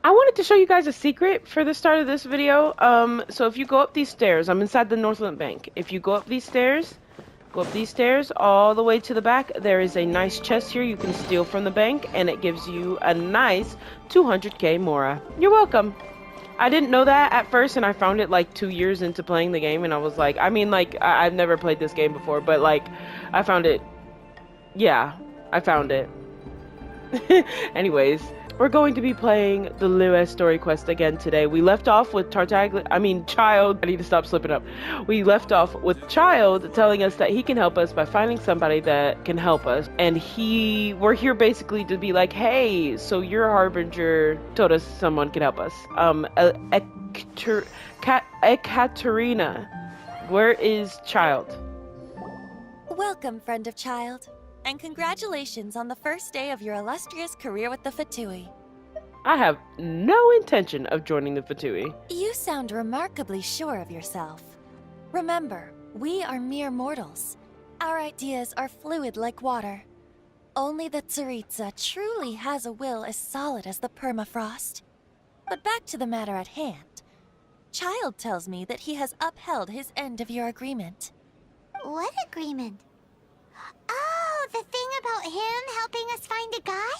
I wanted to show you guys a secret for the start of this video. So if you go up these stairs, I'm inside the Northland Bank. If you go up these stairs, all the way to the back, there is a nice chest here you can steal from the bank, and it gives you a nice 200k Mora. You're welcome. I didn't know that at first, and I found it like 2 years into playing the game, and I was like, I've never played this game before, but like, I found it. Yeah, I found it. Anyways, we're going to be playing the Liyue story quest again today. We left off with Child. I need to stop slipping up. We left off with Child telling us that he can help us by finding somebody that can help us. And we're here basically to be like, hey, so your harbinger told us someone can help us. Ekaterina, where is Child? Welcome, friend of Child. And congratulations on the first day of your illustrious career with the Fatui. I have no intention of joining the Fatui. You sound remarkably sure of yourself. Remember, we are mere mortals. Our ideas are fluid like water. Only the Tsaritsa truly has a will as solid as the permafrost. But back to the matter at hand. Child tells me that he has upheld his end of your agreement. What agreement? Oh, the thing about him helping us find a guy?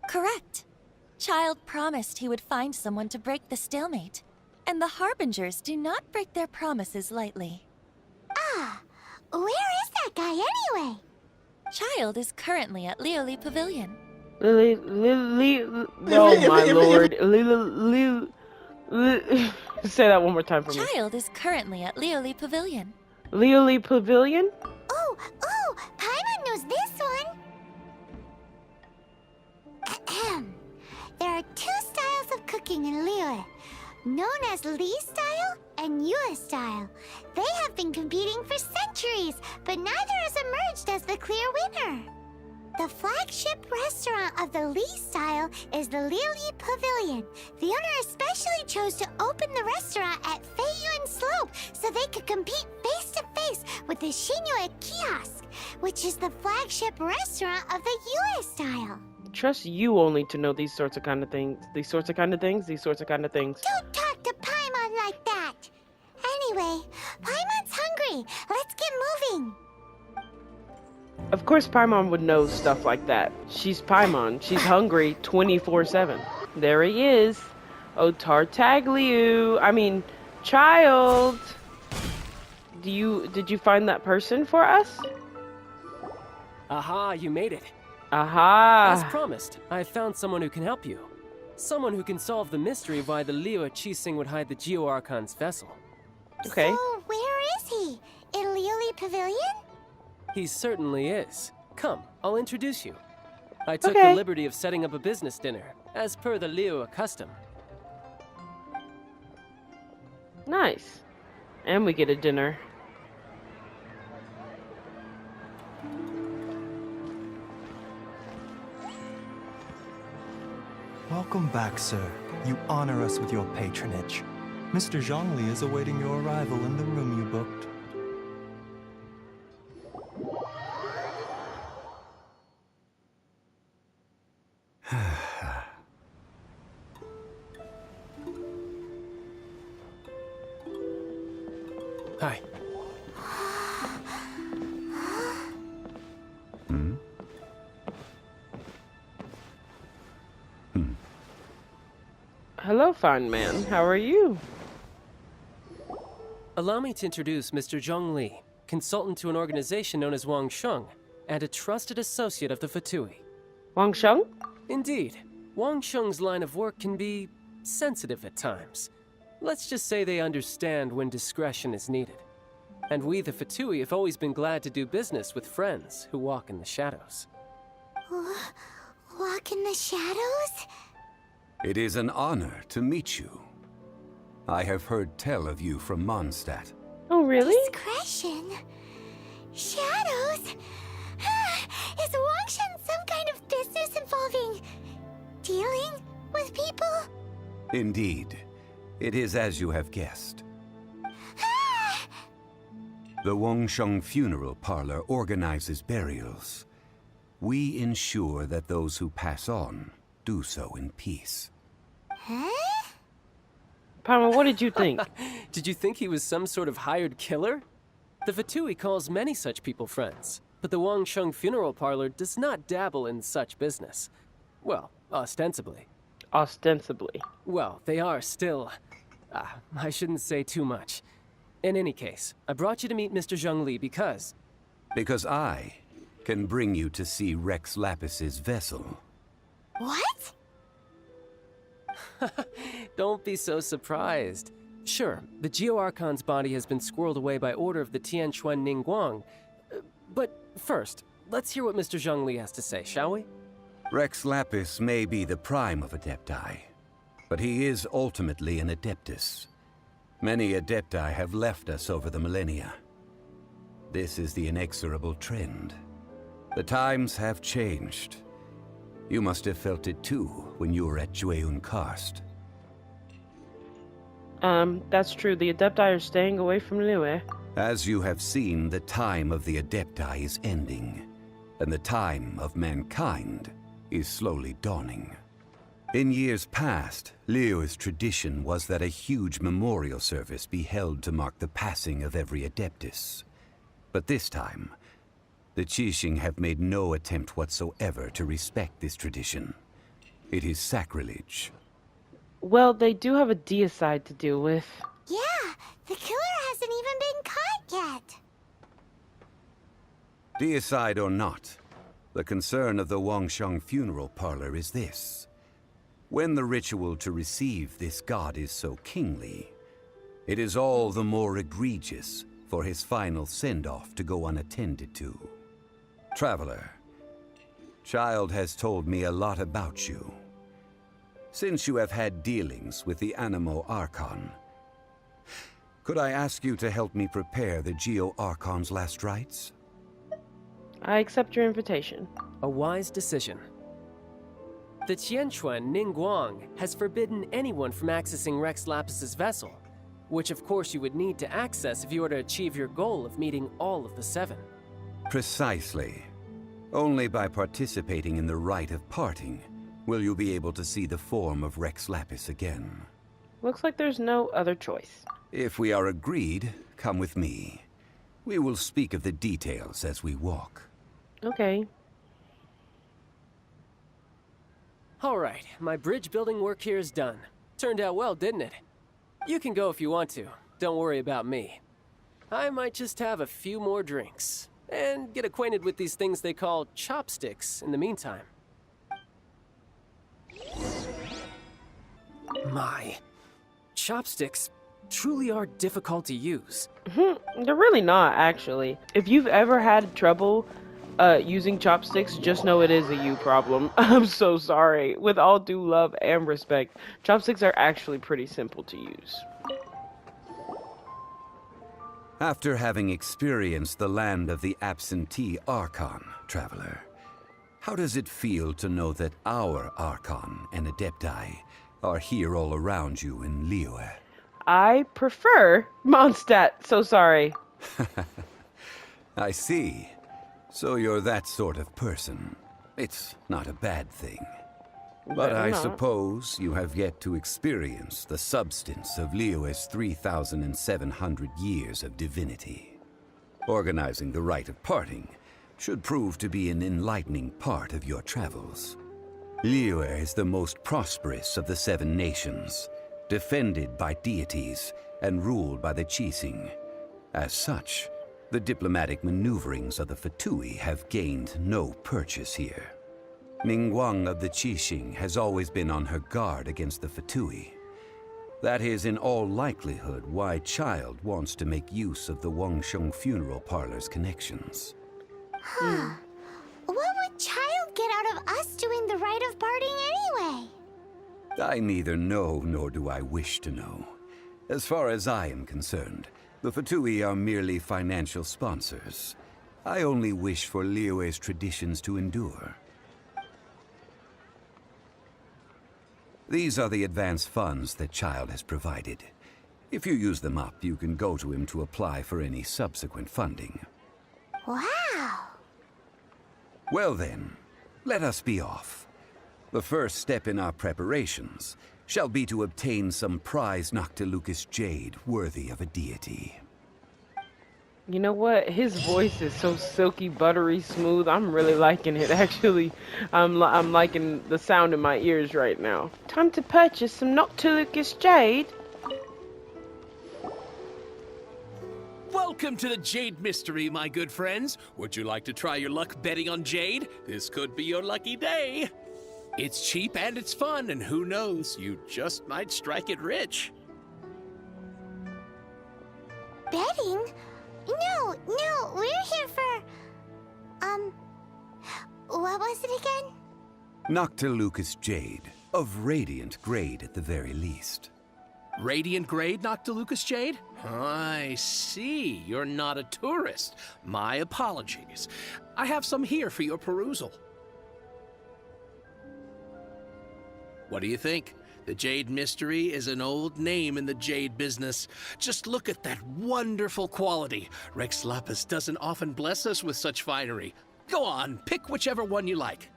Correct. Child promised he would find someone to break the stalemate. And the Harbingers do not break their promises lightly. Ah, where is that guy anyway? Child is currently at Liyue Pavilion. Oh my lord. Say that one more time for me. Child is currently at Liyue Pavilion. Liyue Pavilion? Oh, Paimon knows this one. Ahem. There are two styles of cooking in Liyue, known as Li style and Yue style. They have been competing for centuries, but neither has emerged as the clear winner. The flagship restaurant of the Li style is the Liyue Pavilion. The owner especially chose to open the restaurant at Feiyuan Slope so they could compete face to face with the Xinyue Kiosk, which is the flagship restaurant of the Yue style. Trust you only to know these sorts of kind of things. Don't talk to Paimon like that. Anyway, Paimon's hungry. Let's get moving. Of course Paimon would know stuff like that. She's Paimon. She's hungry 24/7. There he is. Oh, Child. Did you find that person for us? Aha, you made it. Aha. As promised, I found someone who can help you. Someone who can solve the mystery of why the Liyue Qixing would hide the Geo Archon's vessel. Okay. So, where is he? In Liyue Pavilion? He certainly is. Come, I'll introduce you. I took Okay. the liberty of setting up a business dinner, as per the Liyue custom. Nice. And we get a dinner. Welcome back, sir. You honor us with your patronage. Mr. Zhongli is awaiting your arrival in the room you booked. Hi. Hello, fine man. How are you? Allow me to introduce Mr. Zhong Li, consultant to an organization known as Wang Sheng, and a trusted associate of the Fatui. Wang Sheng? Indeed, Wang Sheng's line of work can be sensitive at times. Let's just say they understand when discretion is needed. And we, the Fatui, have always been glad to do business with friends who walk in the shadows. Walk in the shadows? It is an honor to meet you. I have heard tell of you from Mondstadt. Oh, really? Discretion? Shadows? Is Wangshan some kind of business involving dealing with people? Indeed, it is as you have guessed. The Wangsheng Funeral Parlor organizes burials. We ensure that those who pass on do so in peace. Huh? Palmer, what did you think? Did you think he was some sort of hired killer? The Fatui calls many such people friends, but the Wangsheng funeral parlor does not dabble in such business. Well, ostensibly. Ostensibly. Well, they are still... I shouldn't say too much. In any case, I brought you to meet Mr. Zhongli because... Because I can bring you to see Rex Lapis's vessel. What? Don't be so surprised. Sure, the Geo-Archon's body has been squirreled away by order of the Tianquan Ningguang. But first, let's hear what Mr. Zhongli has to say, shall we? Rex Lapis may be the prime of Adepti, but he is ultimately an Adeptus. Many Adepti have left us over the millennia. This is the inexorable trend. The times have changed. You must have felt it too when you were at Jueyun Karst. That's true. The Adepti are staying away from Liyue. As you have seen, the time of the Adepti is ending, and the time of mankind is slowly dawning. In years past, Liyue's tradition was that a huge memorial service be held to mark the passing of every Adeptus. But this time, the Qixing have made no attempt whatsoever to respect this tradition. It is sacrilege. Well, they do have a deicide to deal with. Yeah, the killer hasn't even been caught yet. Deicide or not, the concern of the Wangsheng funeral parlor is this. When the ritual to receive this god is so kingly, it is all the more egregious for his final send-off to go unattended to. Traveler, Child has told me a lot about you. Since you have had dealings with the Animo Archon, could I ask you to help me prepare the Geo-Archon's last rites? I accept your invitation. A wise decision. The Tianquan Ningguang has forbidden anyone from accessing Rex Lapis's vessel, which of course you would need to access if you were to achieve your goal of meeting all of the seven. Precisely. Only by participating in the rite of parting will you be able to see the form of Rex Lapis again. Looks like there's no other choice. If we are agreed, come with me. We will speak of the details as we walk. Okay. All right, my bridge building work here is done. Turned out well, didn't it? You can go if you want to. Don't worry about me. I might just have a few more drinks and get acquainted with these things they call chopsticks in the meantime. My, chopsticks truly are difficult to use. They're really not, actually. If you've ever had trouble using chopsticks, just know it is a you problem. I'm so sorry. With all due love and respect, chopsticks are actually pretty simple to use. After having experienced the land of the absentee Archon, Traveler, how does it feel to know that our Archon and Adepti are here all around you in Liyue? I prefer Mondstadt, so sorry. I see. So you're that sort of person. It's not a bad thing. But Better I not. suppose you have yet to experience the substance of Liyue's 3,700 years of divinity. Organizing the rite of parting should prove to be an enlightening part of your travels. Liyue is the most prosperous of the 7 nations, defended by deities and ruled by the Qixing. As such, the diplomatic maneuverings of the Fatui have gained no purchase here. Ningguang of the Qixing has always been on her guard against the Fatui. That is in all likelihood why Child wants to make use of the Wangsheng funeral parlor's connections. Huh. What would Child get out of us doing the rite of parting anyway? I neither know nor do I wish to know. As far as I am concerned, the Fatui are merely financial sponsors. I only wish for Liyue's traditions to endure. These are the advance funds that Child has provided. If you use them up, you can go to him to apply for any subsequent funding. Wow. Well then, let us be off. The first step in our preparations shall be to obtain some prize Noctilucous jade worthy of a deity. You know what? His voice is so silky, buttery, smooth. I'm really liking it, actually. I'm liking the sound in my ears right now. Time to purchase some Noctilucous jade. Welcome to the Jade Mystery, my good friends. Would you like to try your luck betting on Jade? This could be your lucky day. It's cheap and it's fun, and who knows, you just might strike it rich. Betting? No, we're here for... what was it again? Noctilucous jade, of radiant grade at the very least. Radiant grade Noctilucous jade? I see. You're not a tourist. My apologies. I have some here for your perusal. What do you think? The Jade Mystery is an old name in the jade business. Just look at that wonderful quality. Rex Lapis doesn't often bless us with such finery. Go on, pick whichever one you like.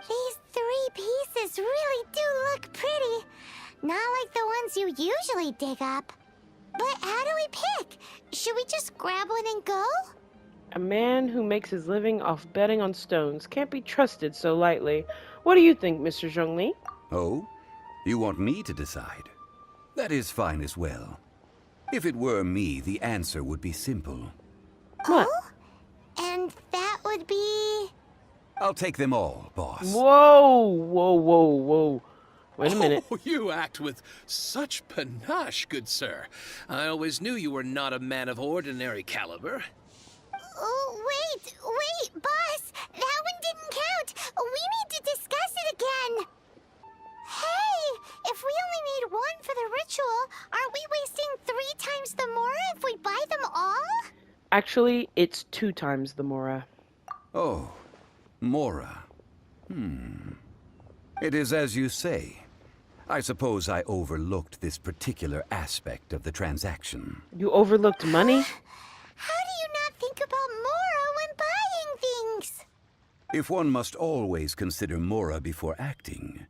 These 3 pieces really do look pretty. Not like the ones you usually dig up. But how do we pick? Should we just grab one and go? A man who makes his living off betting on stones can't be trusted so lightly. What do you think, Mr. Zhongli? Oh? You want me to decide? That is fine as well. If it were me, the answer would be simple. What? Oh? And that would be... I'll take them all, boss. Whoa. Wait a minute. Oh, you act with such panache, good sir. I always knew you were not a man of ordinary caliber. Oh, wait, boss! That one didn't count! We need to discuss it again! Hey! If we only need one for the ritual, aren't we wasting 3 times the Mora if we buy them all? Actually, it's 2 times the Mora. Oh, Mora. It is as you say. I suppose I overlooked this particular aspect of the transaction. You overlooked money? How do you not think about Mora when buying things? If one must always consider Mora before acting,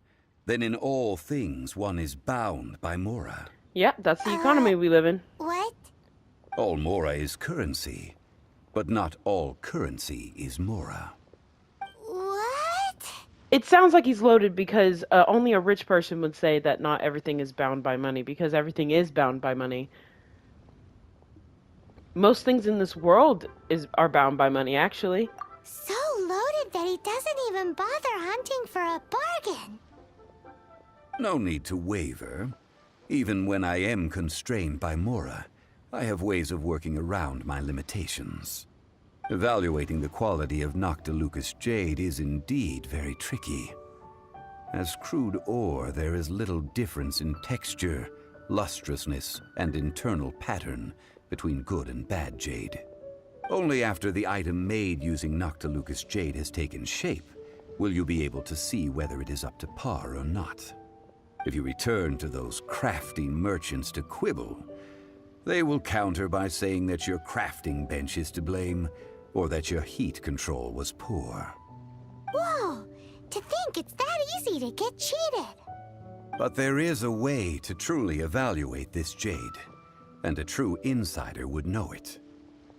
then in all things one is bound by Mora. Yeah, that's the economy we live in. What? All Mora is currency, but not all currency is Mora. What? It sounds like he's loaded because only a rich person would say that not everything is bound by money, because everything is bound by money. Most things in this world are bound by money, actually. So loaded that he doesn't even bother hunting for a bargain. No need to waver. Even when I am constrained by Mora, I have ways of working around my limitations. Evaluating the quality of Noctilucous jade is indeed very tricky. As crude ore, there is little difference in texture, lustrousness, and internal pattern between good and bad jade. Only after the item made using Noctilucous jade has taken shape will you be able to see whether it is up to par or not. If you return to those crafting merchants to quibble, they will counter by saying that your crafting bench is to blame, or that your heat control was poor. Whoa! To think it's that easy to get cheated. But there is a way to truly evaluate this jade, and a true insider would know it.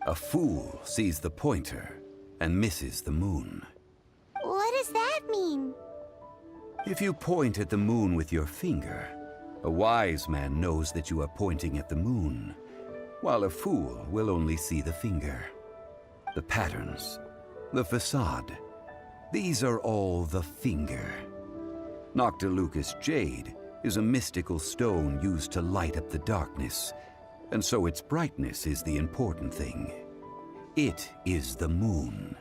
A fool sees the pointer and misses the moon. What does that mean? If you point at the moon with your finger, a wise man knows that you are pointing at the moon, while a fool will only see the finger. The patterns, the facade, these are all the finger. Noctilucous jade is a mystical stone used to light up the darkness, and so its brightness is the important thing. It is the moon.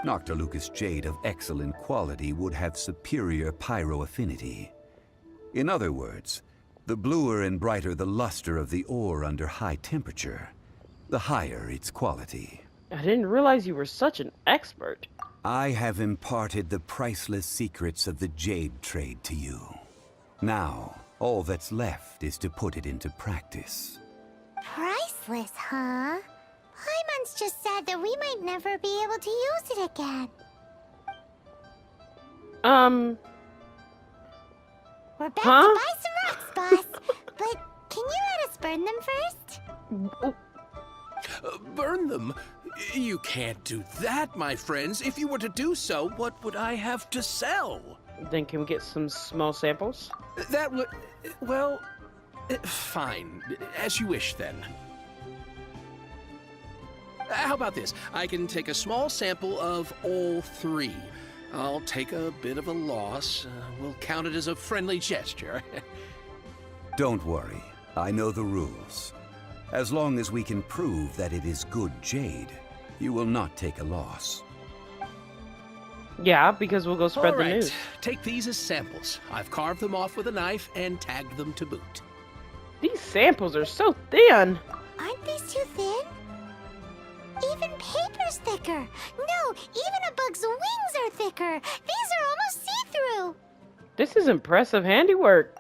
Noctilucous jade of excellent quality would have superior pyroaffinity. In other words, the bluer and brighter the luster of the ore under high temperature, the higher its quality. I didn't realize you were such an expert. I have imparted the priceless secrets of the jade trade to you. Now, all that's left is to put it into practice. Priceless, huh? Paimon's just said that we might never be able to use it again. We're back Huh? to buy some rocks, boss. But can you let us burn them first? Burn them? You can't do that, my friends. If you were to do so, what would I have to sell? Then can we get some small samples? That would... well... fine. As you wish, then. How about this? I can take a small sample of all three. I'll take a bit of a loss. We'll count it as a friendly gesture. Don't worry. I know the rules. As long as we can prove that it is good jade, you will not take a loss. Yeah, because we'll go spread All the right, news. take these as samples. I've carved them off with a knife and tagged them to boot. These samples are so thin. Aren't these too thin? Even paper's thicker. No, even a bug's wings are thicker. These are almost see-through. This is impressive handiwork.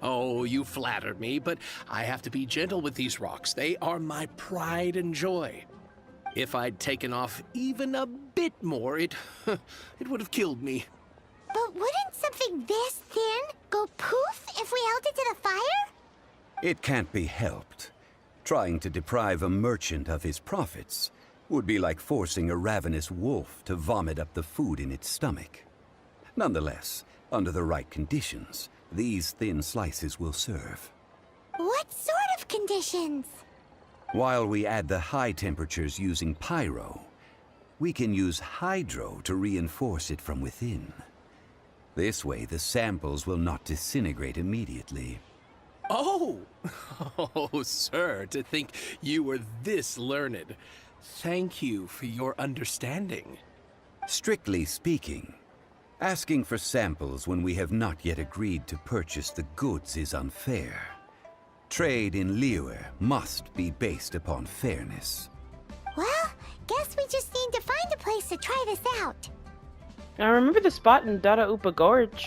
Oh, you flattered me, but I have to be gentle with these rocks. They are my pride and joy. If I'd taken off even a bit more, it would have killed me. But wouldn't something this thin go poof if we held it to the fire? It can't be helped. Trying to deprive a merchant of his profits would be like forcing a ravenous wolf to vomit up the food in its stomach. Nonetheless, under the right conditions, these thin slices will serve. What sort of conditions? While we add the high temperatures using pyro, we can use hydro to reinforce it from within. This way, the samples will not disintegrate immediately. Oh! Oh, sir, to think you were this learned. Thank you for your understanding. Strictly speaking, asking for samples when we have not yet agreed to purchase the goods is unfair. Trade in Liyue must be based upon fairness. Well, guess we just need to find a place to try this out. I remember the spot in Dada Upa Gorge.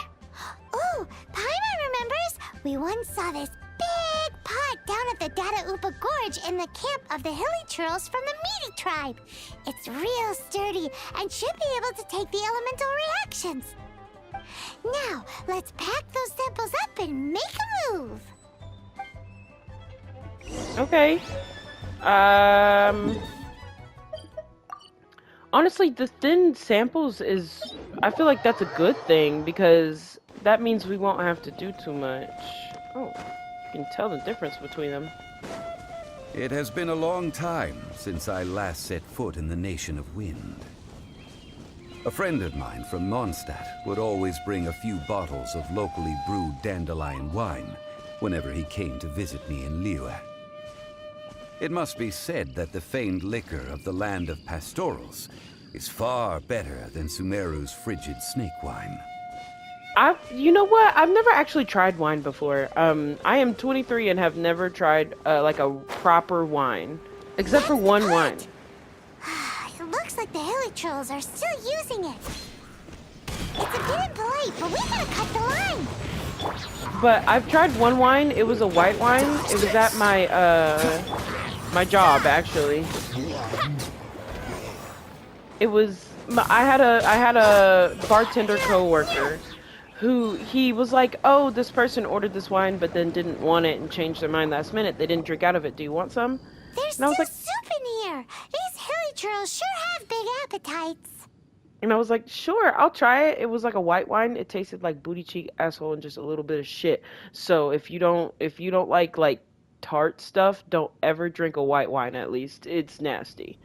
Oh, Paimon remembers. We once saw this big pot down at the Dada Upa Gorge in the camp of the hilly churls from the Meaty tribe. It's real sturdy and should be able to take the elemental reactions. Now, let's pack those samples up and make a move. Okay. Honestly, the thin samples is... I feel like that's a good thing, because that means we won't have to do too much. Oh, you can tell the difference between them. It has been a long time since I last set foot in the Nation of Wind. A friend of mine from Mondstadt would always bring a few bottles of locally brewed dandelion wine whenever he came to visit me in Liyue. It must be said that the famed liquor of the land of pastorals is far better than Sumeru's frigid snake wine. You know what? I've never actually tried wine before. I am 23 and have never tried like a proper wine, except for one wine. It looks like the hilly trolls are still using it. It's a bit impolite, but we gotta cut the line. But I've tried one wine. It was a white wine. It was at my my job, actually. It was... I had a bartender coworker who he was like, oh, this person ordered this wine but then didn't want it and changed their mind last minute. They didn't drink out of it. Do you want some? There's And I was still like, soup in here. These hilly trolls sure have big appetites. and I was like, sure, I'll try it. It was like a white wine. It tasted like booty cheek, asshole, and just a little bit of shit. So if you don't like tart stuff, don't ever drink a white wine. At least it's nasty.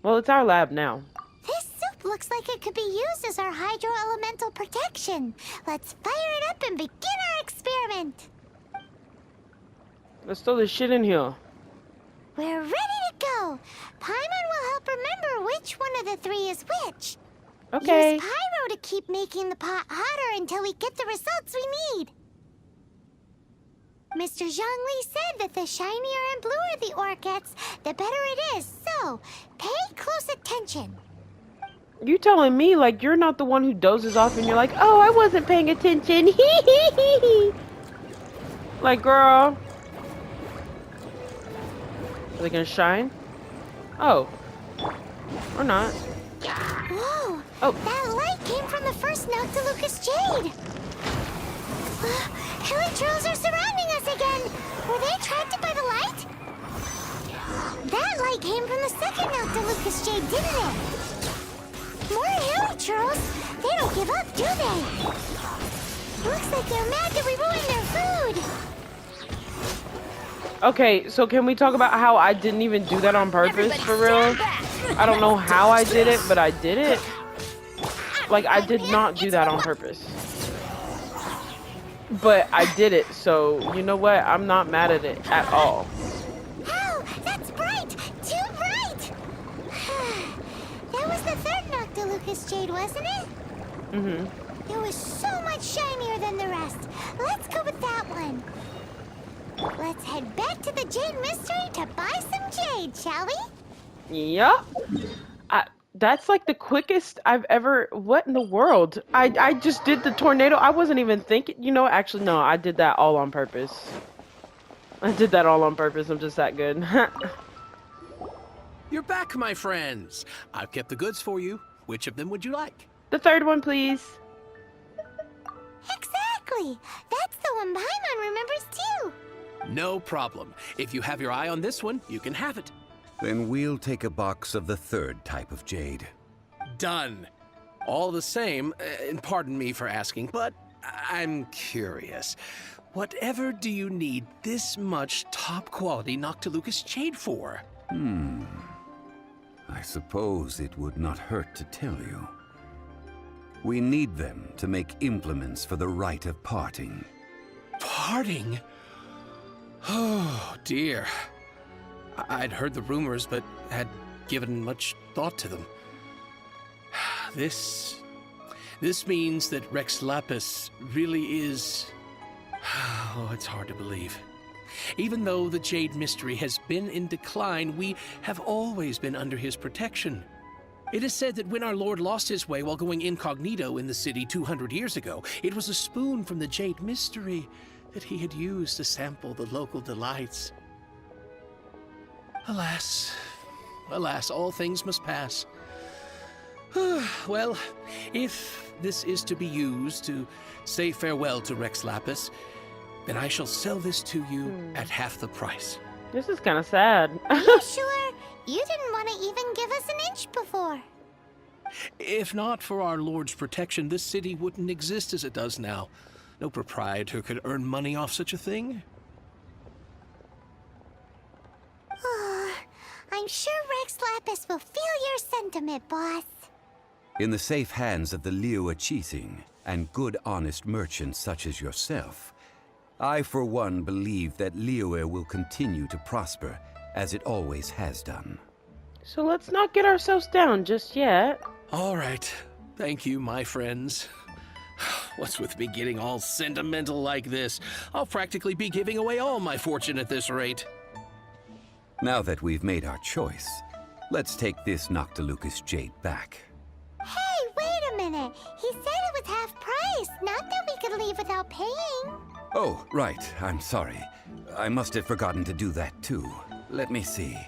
Well, it's our lab now. This soup looks like it could be used as our hydro-elemental protection. Let's fire it up and begin our experiment. Let's throw this shit in here. We're ready to go. Paimon will help remember which one of the three is which. Okay. Use pyro to keep making the pot hotter until we get the results we need. Mr. Zhongli said that the shinier and bluer the ore gets, the better it is. So, pay close attention. You telling me like you're not the one who dozes off and you're like, oh, I wasn't paying attention. Like, girl. Are they gonna shine? Oh. Or not. Whoa! Oh. That light came from the first Noctilucous Jade. Hilichurls are surrounding us again! Were they attracted by the light? That light came from the second Noctilucous Jade, didn't it? More Hilichurls! They don't give up, do they? Looks like they're mad that we ruined their food! Okay, so can we talk about how I didn't even do that on purpose, for real? I don't know how I did it, but I did it. Like, I did not do that on purpose. But I did it, so you know what? I'm not mad at it at all. Oh, that's bright! Too bright! That was the third Noctilucous Jade, wasn't it? Mm-hmm. It was so much shinier than the rest. Let's go with that one. Let's head back to the Jade Mystery to buy some jade, shall we? Yup. That's like the quickest I've ever... What in the world? I just did the tornado. I wasn't even thinking... You know, actually, no. I did that all on purpose. I did that all on purpose. I'm just that good. You're back, my friends. I've kept the goods for you. Which of them would you like? The third one, please. Exactly. That's the one Paimon remembers too. No problem. If you have your eye on this one, you can have it. Then we'll take a box of the third type of jade. Done. All the same, and pardon me for asking, but I'm curious. Whatever do you need this much top-quality Noctilucous jade for? I suppose it would not hurt to tell you. We need them to make implements for the rite of parting. Parting? Oh, dear. I'd heard the rumors, but had given much thought to them. This means that Rex Lapis really is... Oh, it's hard to believe. Even though the Jade Mystery has been in decline, we have always been under his protection. It is said that when our Lord lost his way while going incognito in the city 200 years ago, it was a spoon from the Jade Mystery that he had used to sample the local delights. Alas, alas, all things must pass. Well, if this is to be used to say farewell to Rex Lapis, then I shall sell this to you at half the price. This is kind of sad. Are you sure? You didn't want to even give us an inch before. If not for our Lord's protection, this city wouldn't exist as it does now. No proprietor could earn money off such a thing. I'm sure Rex Lapis will feel your sentiment, boss. In the safe hands of the Liyue cheating and good honest merchants such as yourself, I for one believe that Liyue will continue to prosper as it always has done. So let's not get ourselves down just yet. All right. Thank you, my friends. What's with me getting all sentimental like this? I'll practically be giving away all my fortune at this rate. Now that we've made our choice, let's take this Noctilucous jade back. Hey, wait a minute. He said it was half price, not that we could leave without paying. Oh, right. I'm sorry. I must have forgotten to do that too. Let me see.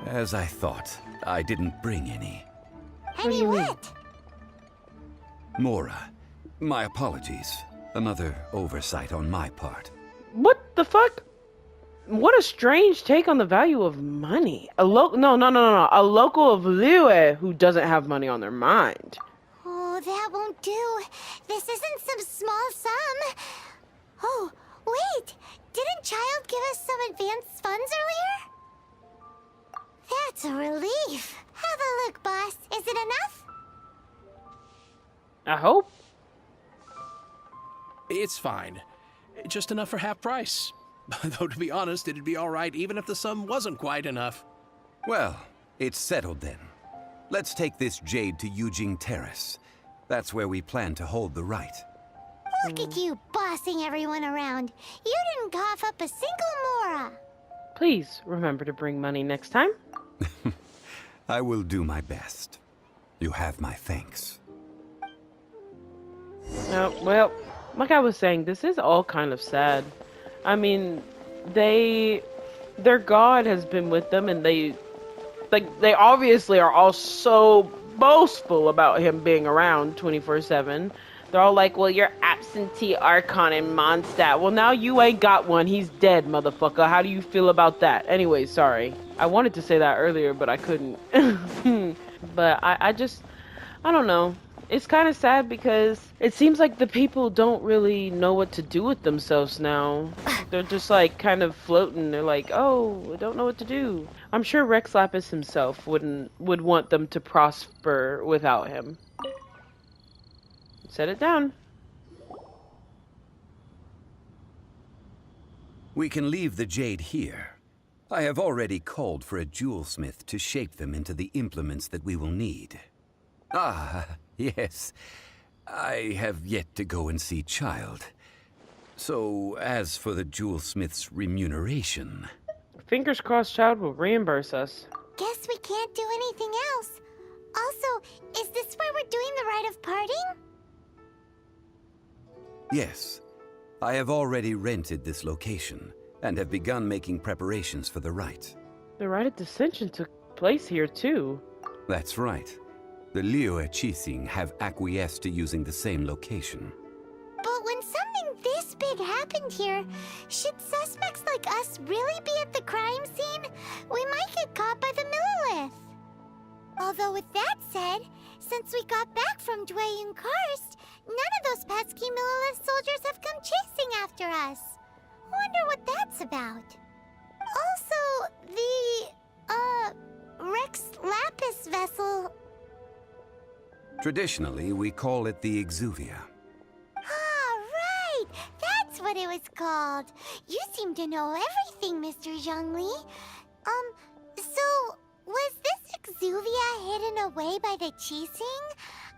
As I thought, I didn't bring any. Any what? Mora, my apologies. Another oversight on my part. What the fuck? What a strange take on the value of money. A local of Liyue who doesn't have money on their mind. Oh, that won't do. This isn't some small sum. Oh, wait. Didn't Child give us some advanced funds earlier? That's a relief. Have a look, boss. Is it enough? I hope. It's fine. Just enough for half price. Though, to be honest, it'd be all right even if the sum wasn't quite enough. Well, it's settled then. Let's take this jade to Yujing Terrace. That's where we plan to hold the rite. Look at you bossing everyone around. You didn't cough up a single mora. Please remember to bring money next time. I will do my best. You have my thanks. Well, like I was saying, this is all kind of sad. I mean, their god has been with them, and they obviously are all so boastful about him being around 24/7. They're They're all like, well, you're absentee archon in Mondstadt. Well, now you ain't got one. He's dead, motherfucker. How do you feel about that? Anyway, sorry. I wanted to say that earlier, but I couldn't. But I don't know. It's kind of sad because it seems like the people don't really know what to do with themselves now. They're just like kind of floating. They're like, oh, I don't know what to do. I'm sure Rex Lapis himself would want them to prosper without him. Set it down. We can leave the jade here. I have already called for a jewelsmith to shape them into the implements that we will need. Ah, yes. I have yet to go and see Child. So, as for the jewelsmith's remuneration... Fingers crossed Child will reimburse us. Guess we can't do anything else. Also, is this where we're doing the rite of parting? Yes. I have already rented this location, and have begun making preparations for the rite. The rite of dissension took place here, too. That's right. The Liyue Qixing have acquiesced to using the same location. But when something this big happened here, should suspects like us really be at the crime scene? We might get caught by the Millilith. Although with that said, since we got back from Dwayne Karst, none of those pesky Millilith soldiers have come chasing after us. Wonder what that's about. Also, the, Rex Lapis vessel... Traditionally, we call it the Exuvia. Ah, right! That's what it was called. You seem to know everything, Mr. Zhongli. So, was this Exuvia hidden away by the Qixing?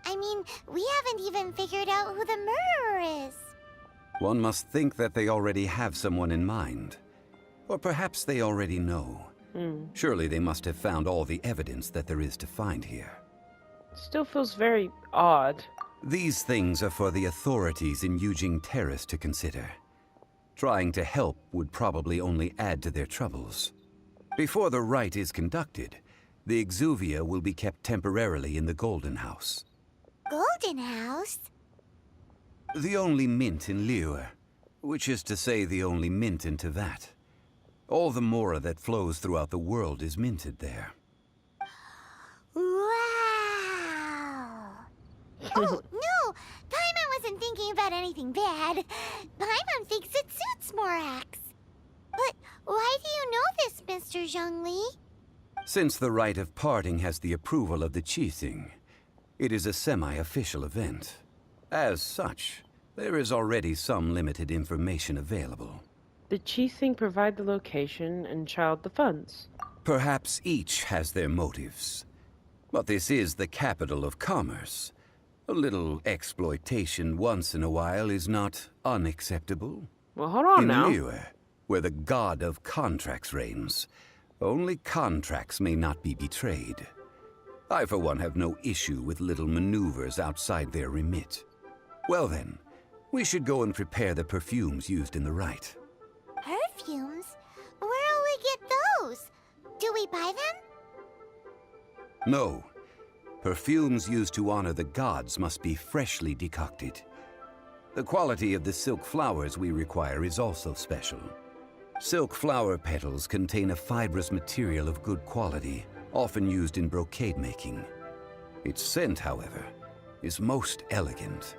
I mean, we haven't even figured out who the murderer is. One must think that they already have someone in mind. Or perhaps they already know. Surely they must have found all the evidence that there is to find here. Still feels very odd. These things are for the authorities in Yujing Terrace to consider. Trying to help would probably only add to their troubles. Before the rite is conducted, the Exuvia will be kept temporarily in the Golden House. Golden House? The only mint in Liyue, which is to say the only mint in Tevat. All the mora that flows throughout the world is minted there. Wow! Oh, no! Paimon wasn't thinking about anything bad. Paimon thinks it suits Morax. But why do you know this, Mr. Zhongli? Since the rite of parting has the approval of the Qixing, it is a semi-official event. As such, there is already some limited information available. The Qixing provide the location and Child the funds. Perhaps each has their motives. But this is the capital of commerce. A little exploitation once in a while is not unacceptable. Well, hold on now. In Liyue, where the god of contracts reigns, only contracts may not be betrayed. I, for one, have no issue with little maneuvers outside their remit. Well then, we should go and prepare the perfumes used in the rite. Perfumes? Where'll we get those? Do we buy them? No. Perfumes used to honor the gods must be freshly decocted. The quality of the silk flowers we require is also special. Silk flower petals contain a fibrous material of good quality, often used in brocade making. Its scent, however, is most elegant,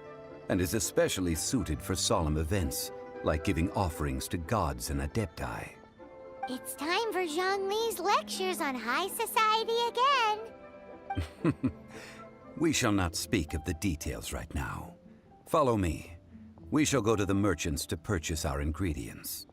and is especially suited for solemn events, like giving offerings to gods and adepti. It's time for Zhongli's lectures on high society again. We shall not speak of the details right now. Follow me. We shall go to the merchants to purchase our ingredients.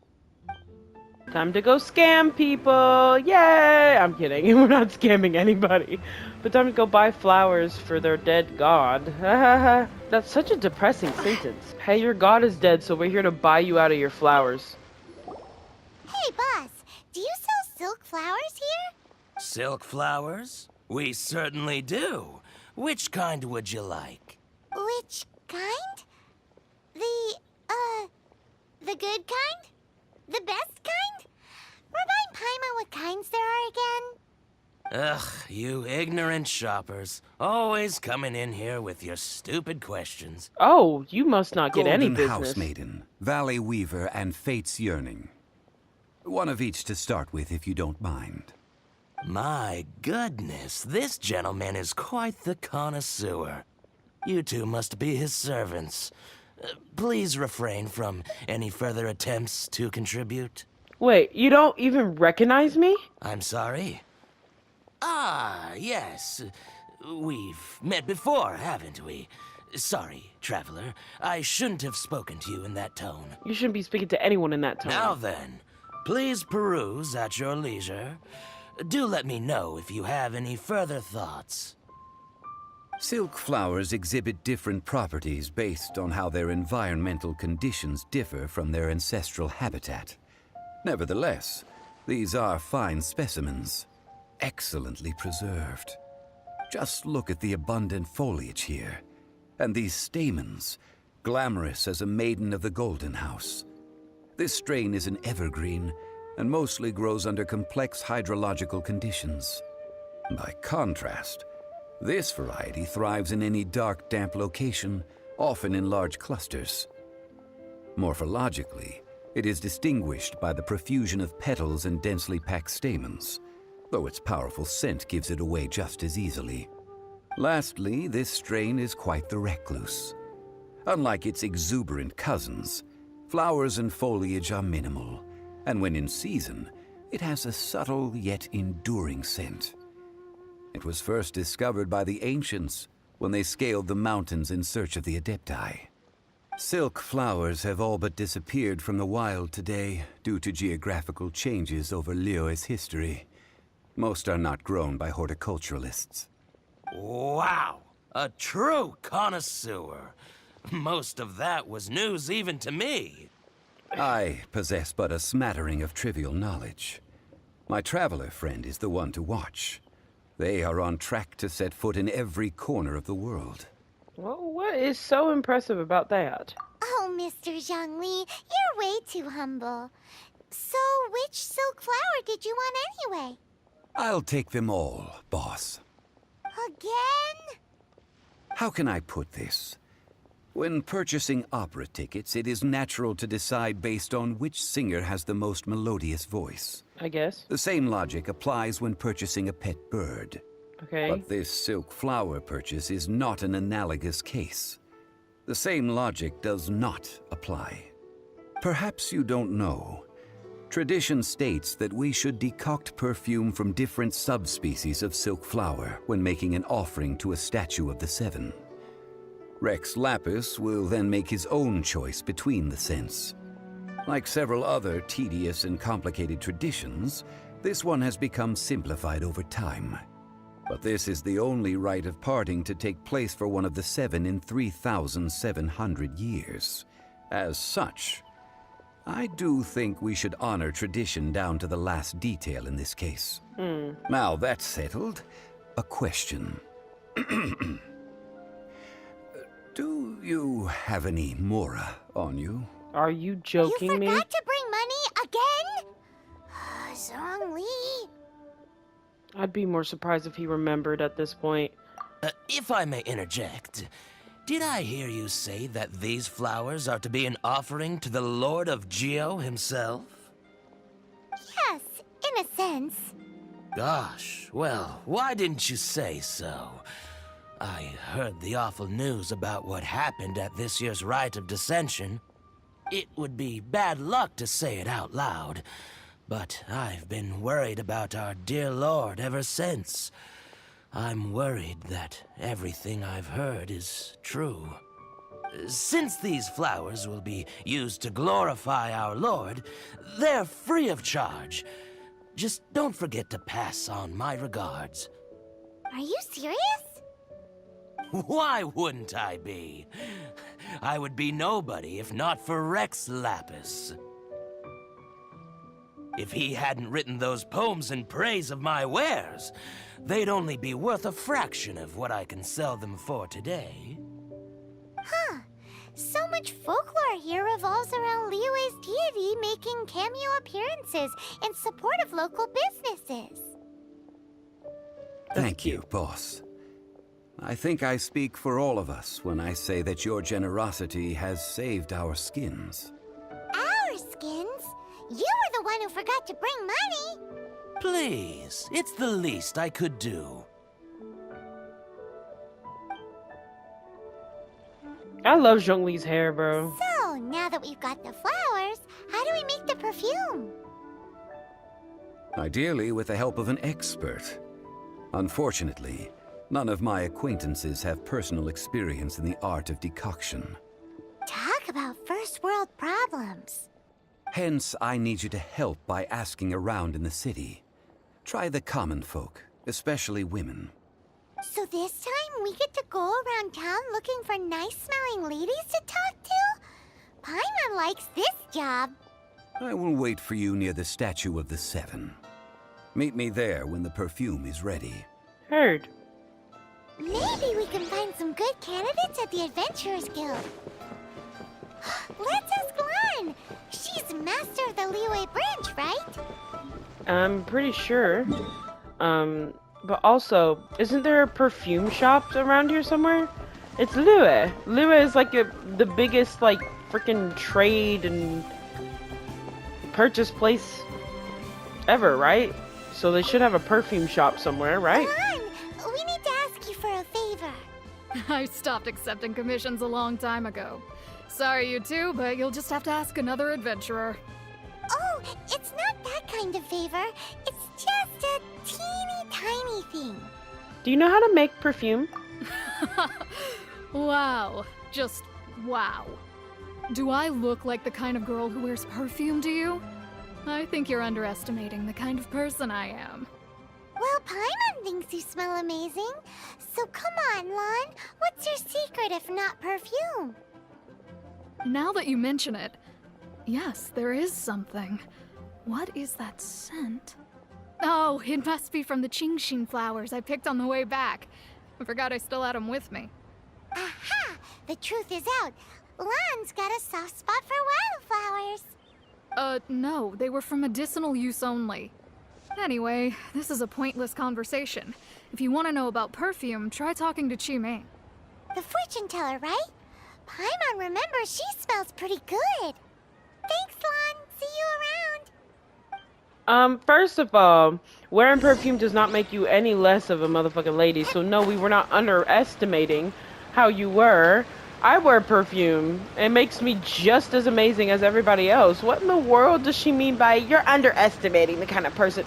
Time to go scam people! Yay! I'm kidding. We're not scamming anybody. But time to go buy flowers for their dead god. That's such a depressing sentence. Hey, your god is dead, so we're here to buy you out of your flowers. Hey, boss, do you sell silk flowers here? Silk flowers? We certainly do. Which kind would you like? Which kind? The good kind? The best kind? Remind Paimon what kinds there are again? Ugh, you ignorant shoppers. Always coming in here with your stupid questions. Oh, you must not get any Golden business. House Maiden, Valley Weaver, and Fate's Yearning. One of each to start with, if you don't mind. My goodness, this gentleman is quite the connoisseur. You two must be his servants. Please refrain from any further attempts to contribute. Wait, you don't even recognize me? I'm sorry. Ah, yes. We've met before, haven't we? Sorry, traveler. I shouldn't have spoken to you in that tone. You shouldn't be speaking to anyone in that tone. Now then, please peruse at your leisure. Do let me know if you have any further thoughts. Silk flowers exhibit different properties based on how their environmental conditions differ from their ancestral habitat. Nevertheless, these are fine specimens, excellently preserved. Just look at the abundant foliage here, and these stamens, glamorous as a maiden of the Golden House. This strain is an evergreen, and mostly grows under complex hydrological conditions. By contrast, this variety thrives in any dark, damp location, often in large clusters. Morphologically, it is distinguished by the profusion of petals and densely packed stamens, though its powerful scent gives it away just as easily. Lastly, this strain is quite the recluse. Unlike its exuberant cousins, flowers and foliage are minimal, and when in season, it has a subtle yet enduring scent. It was first discovered by the ancients when they scaled the mountains in search of the Adepti. Silk flowers have all but disappeared from the wild today due to geographical changes over Liyue's history. Most are not grown by horticulturalists. Wow! A true connoisseur. Most of that was news even to me. I possess but a smattering of trivial knowledge. My traveler friend is the one to watch. They are on track to set foot in every corner of the world. Well, what is so impressive about that? Oh, Mr. Zhongli, you're way too humble. So, which silk flower did you want anyway? I'll take them all, boss. Again? How can I put this? When purchasing opera tickets, it is natural to decide based on which singer has the most melodious voice. I guess. The same logic applies when purchasing a pet bird. Okay. But this silk flower purchase is not an analogous case. The same logic does not apply. Perhaps you don't know. Tradition states that we should decoct perfume from different subspecies of silk flower when making an offering to a statue of the seven. Rex Lapis will then make his own choice between the scents. Like several other tedious and complicated traditions, this one has become simplified over time. But this is the only rite of parting to take place for one of the seven in 3,700 years. As such, I do think we should honor tradition down to the last detail in this case. Now that's settled, a question. Do you have any Mora on you? Are you joking You me? forgot to bring money again? Zhongli. I'd be more surprised if he remembered at this point. If I may interject, did I hear you say that these flowers are to be an offering to the Lord of Geo himself? Yes, in a sense. Gosh, well, why didn't you say so? I heard the awful news about what happened at this year's Rite of Dissension. It would be bad luck to say it out loud, but I've been worried about our dear Lord ever since. I'm worried that everything I've heard is true. Since these flowers will be used to glorify our Lord, they're free of charge. Just don't forget to pass on my regards. Are you serious? Why wouldn't I be? I would be nobody if not for Rex Lapis. If he hadn't written those poems in praise of my wares, they'd only be worth a fraction of what I can sell them for today. Huh. So much folklore here revolves around Liyue's deity making cameo appearances in support of local businesses. Thank you, boss. I think I speak for all of us when I say that your generosity has saved our skins. Our skins? You were the one who forgot to bring money. Please, it's the least I could do. I love Zhongli's hair, bro. So, now that we've got the flowers, how do we make the perfume? Ideally with the help of an expert. Unfortunately, none of my acquaintances have personal experience in the art of decoction. Talk about first world problems. Hence, I need you to help by asking around in the city. Try the common folk, especially women. So this time we get to go around town looking for nice-smelling ladies to talk to? Paimon likes this job. I will wait for you near the Statue of the Seven. Meet me there when the perfume is ready. Heard. Maybe we can find some good candidates at the Adventurers Guild. Let's ask Lan. She's master of the Liyue branch, right? I'm pretty sure. But also, isn't there a perfume shop around here somewhere? It's Liyue. Liyue is like the biggest like freaking trade and purchase place ever, right? So they should have a perfume shop somewhere, right? Lan, we need to ask you for a favor. I stopped accepting commissions a long time ago. Sorry, you two, but you'll just have to ask another adventurer. Oh, it's not that kind of favor. It's just a teeny tiny thing. Do you know how to make perfume? Wow. Just wow. Do I look like the kind of girl who wears perfume to you? I think you're underestimating the kind of person I am. Well, Paimon thinks you smell amazing. So come on, Lan. What's your secret if not perfume? Now that you mention it, yes, there is something. What is that scent? Oh, it must be from the Genshin flowers I picked on the way back. I forgot I still had them with me. Aha! The truth is out. Lan's got a soft spot for wildflowers. No, they were for medicinal use only. Anyway, this is a pointless conversation. If you want to know about perfume, try talking to Qimei. The fortune teller, right? Paimon remembers she smells pretty good. Thanks, Lan. See you around. First of all, wearing perfume does not make you any less of a motherfucking lady, so no, we were not underestimating how you were. I wear perfume. It makes me just as amazing as everybody else. What in the world does she mean by you're underestimating the kind of person?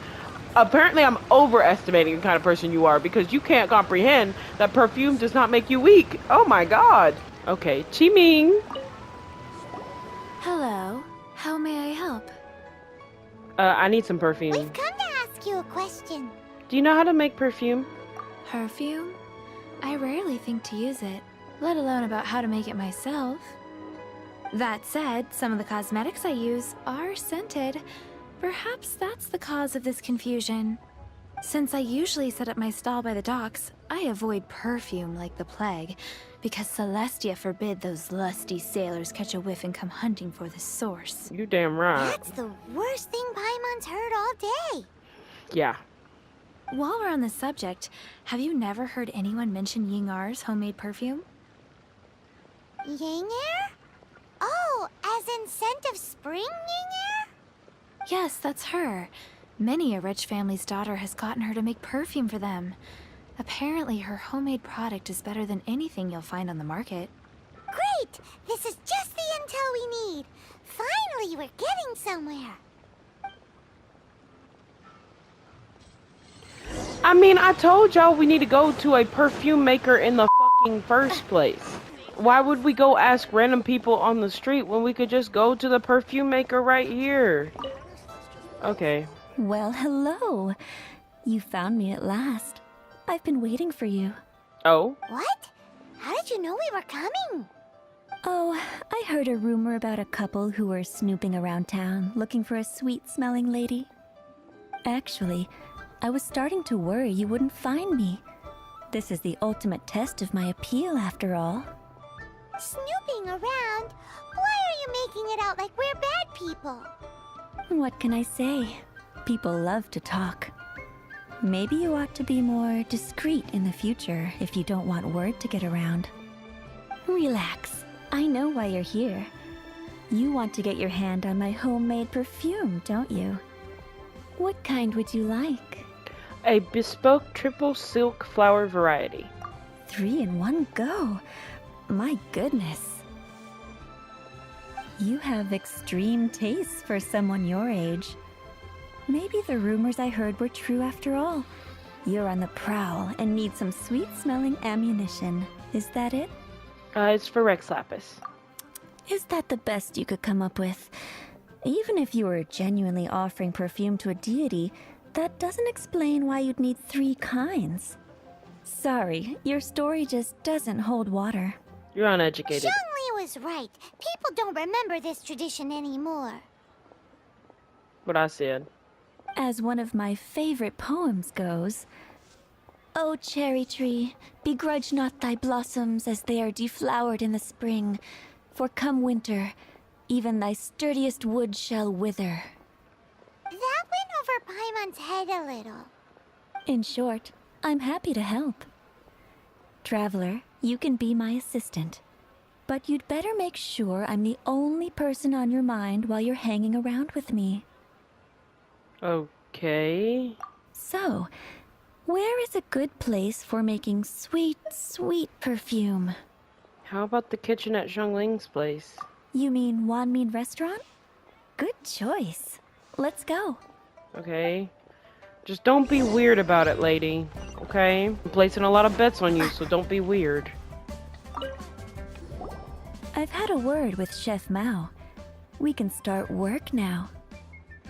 Apparently, I'm overestimating the kind of person you are because you can't comprehend that perfume does not make you weak. Oh my god. Okay, Qiming. Hello. How may I help? I need some perfume. We've come to ask you a question. Do you know how to make perfume? Perfume? I rarely think to use it, let alone about how to make it myself. That said, some of the cosmetics I use are scented. Perhaps that's the cause of this confusion. Since I usually set up my stall by the docks, I avoid perfume like the plague, because Celestia forbid those lusty sailors catch a whiff and come hunting for the source. You damn right. That's the worst thing Paimon's heard all day. Yeah. While we're on the subject, have you never heard anyone mention Yingar's homemade perfume? Yingar? Oh, as in scent of spring, Yingar? Yes, that's her. Many a rich family's daughter has gotten her to make perfume for them. Apparently, her homemade product is better than anything you'll find on the market. Great! This is just the intel we need. Finally, we're getting somewhere. I mean, I told y'all we need to go to a perfume maker in the fucking first place. Why would we go ask random people on the street when we could just go to the perfume maker right here? Okay. Well, hello. You found me at last. I've been waiting for you. Oh? What? How did you know we were coming? Oh, I heard a rumor about a couple who were snooping around town looking for a sweet-smelling lady. Actually, I was starting to worry you wouldn't find me. This is the ultimate test of my appeal, after all. Snooping around? Why are you making it out like we're bad people? What can I say? People love to talk. Maybe you ought to be more discreet in the future if you don't want word to get around. Relax. I know why you're here. You want to get your hand on my homemade perfume, don't you? What kind would you like? A bespoke triple silk flower variety. 3 in one go. My goodness. You have extreme taste for someone your age. Maybe the rumors I heard were true after all. You're on the prowl and need some sweet-smelling ammunition. Is that it? It's for Rex Lapis. Is that the best you could come up with? Even if you were genuinely offering perfume to a deity, that doesn't explain why you'd need 3 kinds. Sorry, your story just doesn't hold water. You're uneducated. Zhongli was right. People don't remember this tradition anymore. What I said. As one of my favorite poems goes, "O cherry tree, begrudge not thy blossoms as they are deflowered in the spring, for come winter, even thy sturdiest wood shall wither." That went over Paimon's head a little. In short, I'm happy to help. Traveler, you can be my assistant, but you'd better make sure I'm the only person on your mind while you're hanging around with me. Okay. So, where is a good place for making sweet, sweet perfume? How about the kitchen at Zhongling's place? You mean Wanmin Restaurant? Good choice. Let's go. Okay. Just don't be weird about it, lady. Okay? I'm placing a lot of bets on you, so don't be weird. I've had a word with Chef Mao. We can start work now.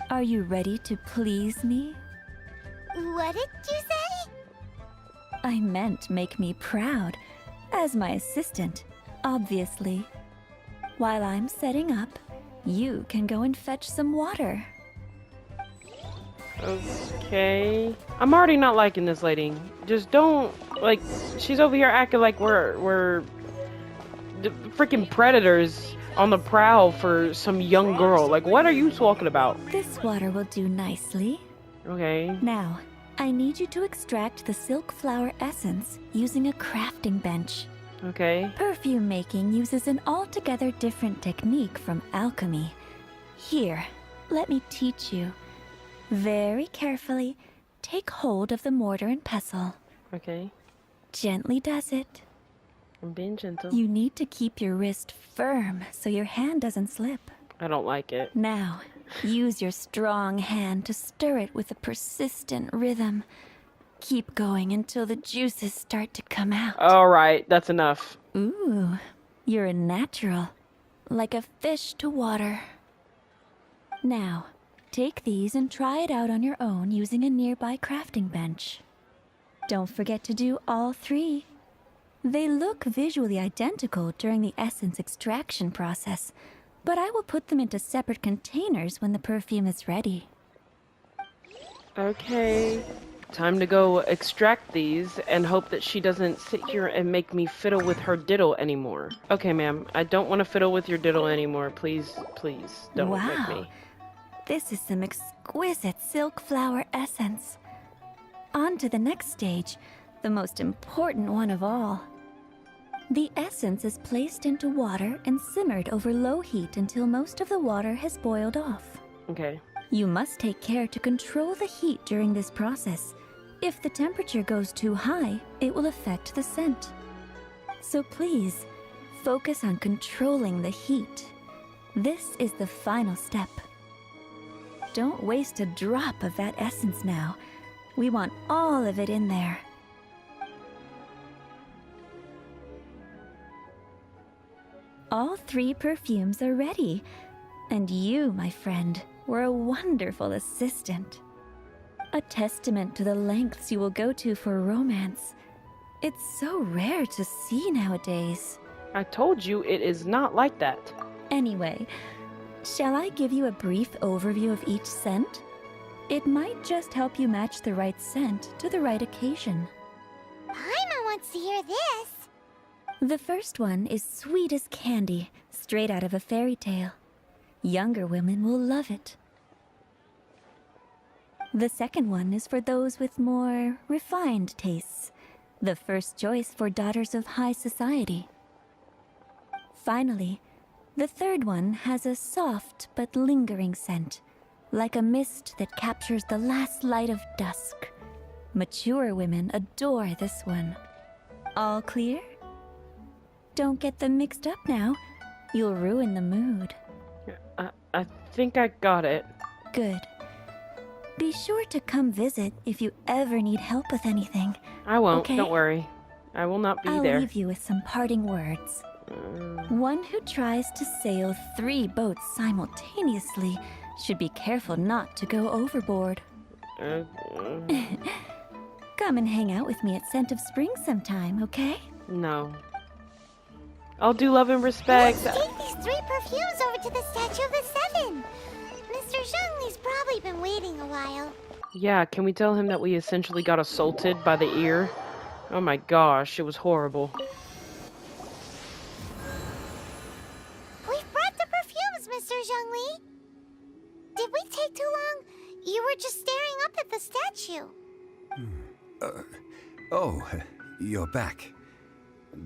Are you ready to please me? What did you say? I meant make me proud. As my assistant, obviously. While I'm setting up, you can go and fetch some water. Okay. I'm already not liking this lady. Just don't, like, she's over here acting like we're the freaking predators on the prowl for some young girl. Like, what are you talking about? This water will do nicely. Okay. Now, I need you to extract the silk flower essence using a crafting bench. Okay. Perfume making uses an altogether different technique from alchemy. Here, let me teach you. Very carefully, take hold of the mortar and pestle. Okay. Gently does it. I'm being gentle. You need to keep your wrist firm so your hand doesn't slip. I don't like it. Now, use your strong hand to stir it with a persistent rhythm. Keep going until the juices start to come out. Alright, that's enough. Ooh, you're a natural. Like a fish to water. Now, take these and try it out on your own using a nearby crafting bench. Don't forget to do all 3. They look visually identical during the essence extraction process, but I will put them into separate containers when the perfume is ready. Okay. Time to go extract these and hope that she doesn't sit here and make me fiddle with her diddle anymore. Okay, ma'am. I don't want to fiddle with your diddle anymore. Please, please, don't make me. This is some exquisite silk flower essence. On to the next stage, the most important one of all. The essence is placed into water and simmered over low heat until most of the water has boiled off. Okay. You must take care to control the heat during this process. If the temperature goes too high, it will affect the scent. So please, focus on controlling the heat. This is the final step. Don't waste a drop of that essence now. We want all of it in there. All 3 perfumes are ready. And you, my friend, were a wonderful assistant. A testament to the lengths you will go to for romance. It's so rare to see nowadays. I told you it is not like that. Anyway, shall I give you a brief overview of each scent? It might just help you match the right scent to the right occasion. Paimon wants to hear this. The first one is sweet as candy, straight out of a fairy tale. Younger women will love it. The second one is for those with more refined tastes. The first choice for daughters of high society. Finally, the third one has a soft but lingering scent, like a mist that captures the last light of dusk. Mature women adore this one. All clear? Don't get them mixed up now. You'll ruin the mood. I think I got it. Good. Be sure to come visit if you ever need help with anything. I won't, okay? Don't worry. I will not be I'll there. leave you with some parting words. One who tries to sail 3 boats simultaneously should be careful not to go overboard. Come and hang out with me at Scent of Spring sometime, okay? No. I'll do love and respect. Let's take these 3 perfumes over to the Statue of the Seven. Mr. Zhongli's probably been waiting a while. Yeah, can we tell him that we essentially got assaulted by the ear? Oh my gosh, it was horrible. We've brought the perfumes, Mr. Zhongli. Did we take too long? You were just staring up at the statue. Oh, you're back.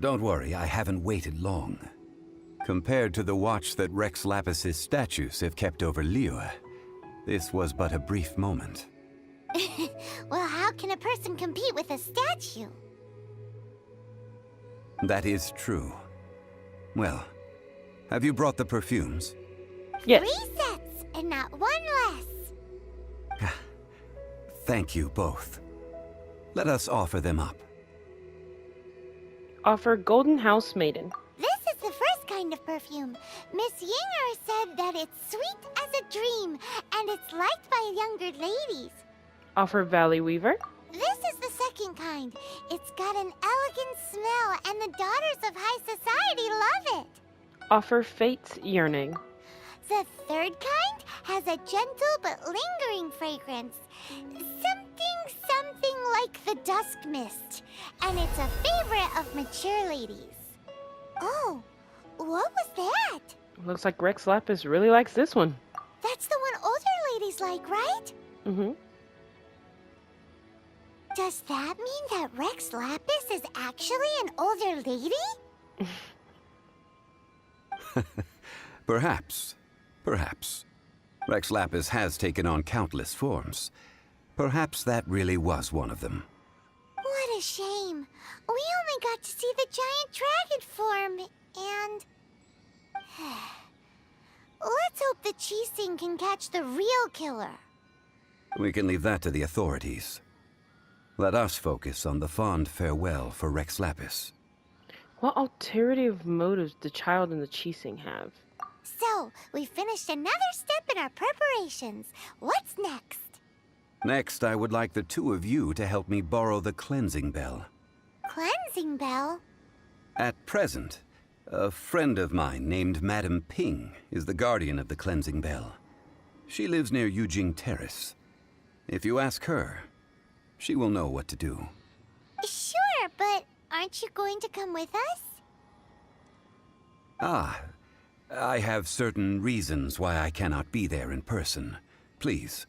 Don't worry, I haven't waited long. Compared to the watch that Rex Lapis's statues have kept over Liyue, this was but a brief moment. Well, how can a person compete with a statue? That is true. Well, have you brought the perfumes? Yes. 3 sets, and not 1 less. Thank you both. Let us offer them up. Offer Golden House Maiden. This is the first kind of perfume. Miss Yinger said that it's sweet as a dream, and it's liked by younger ladies. Offer Valley Weaver. This is the second kind. It's got an elegant smell, and the daughters of high society love it. Offer Fate's Yearning. The third kind has a gentle but lingering fragrance. Something like the dusk mist. And it's a favorite of mature ladies. Oh, what was that? Looks like Rex Lapis really likes this one. That's the one older ladies like, right? Mm-hmm. Does that mean that Rex Lapis is actually an older lady? Perhaps. Perhaps. Rex Lapis has taken on countless forms. Perhaps that really was one of them. What a shame. We only got to see the giant dragon form, and... Let's hope the Qixing can catch the real killer. We can leave that to the authorities. Let us focus on the fond farewell for Rex Lapis. What alternative motives the child and the Qixing have? So, we finished another step in our preparations. What's next? Next, I would like the 2 of you to help me borrow the cleansing bell. Cleansing bell? At present, a friend of mine named Madame Ping is the guardian of the cleansing bell. She lives near Yujing Terrace. If you ask her, she will know what to do. Sure, but aren't you going to come with us? Ah, I have certain reasons why I cannot be there in person. Please,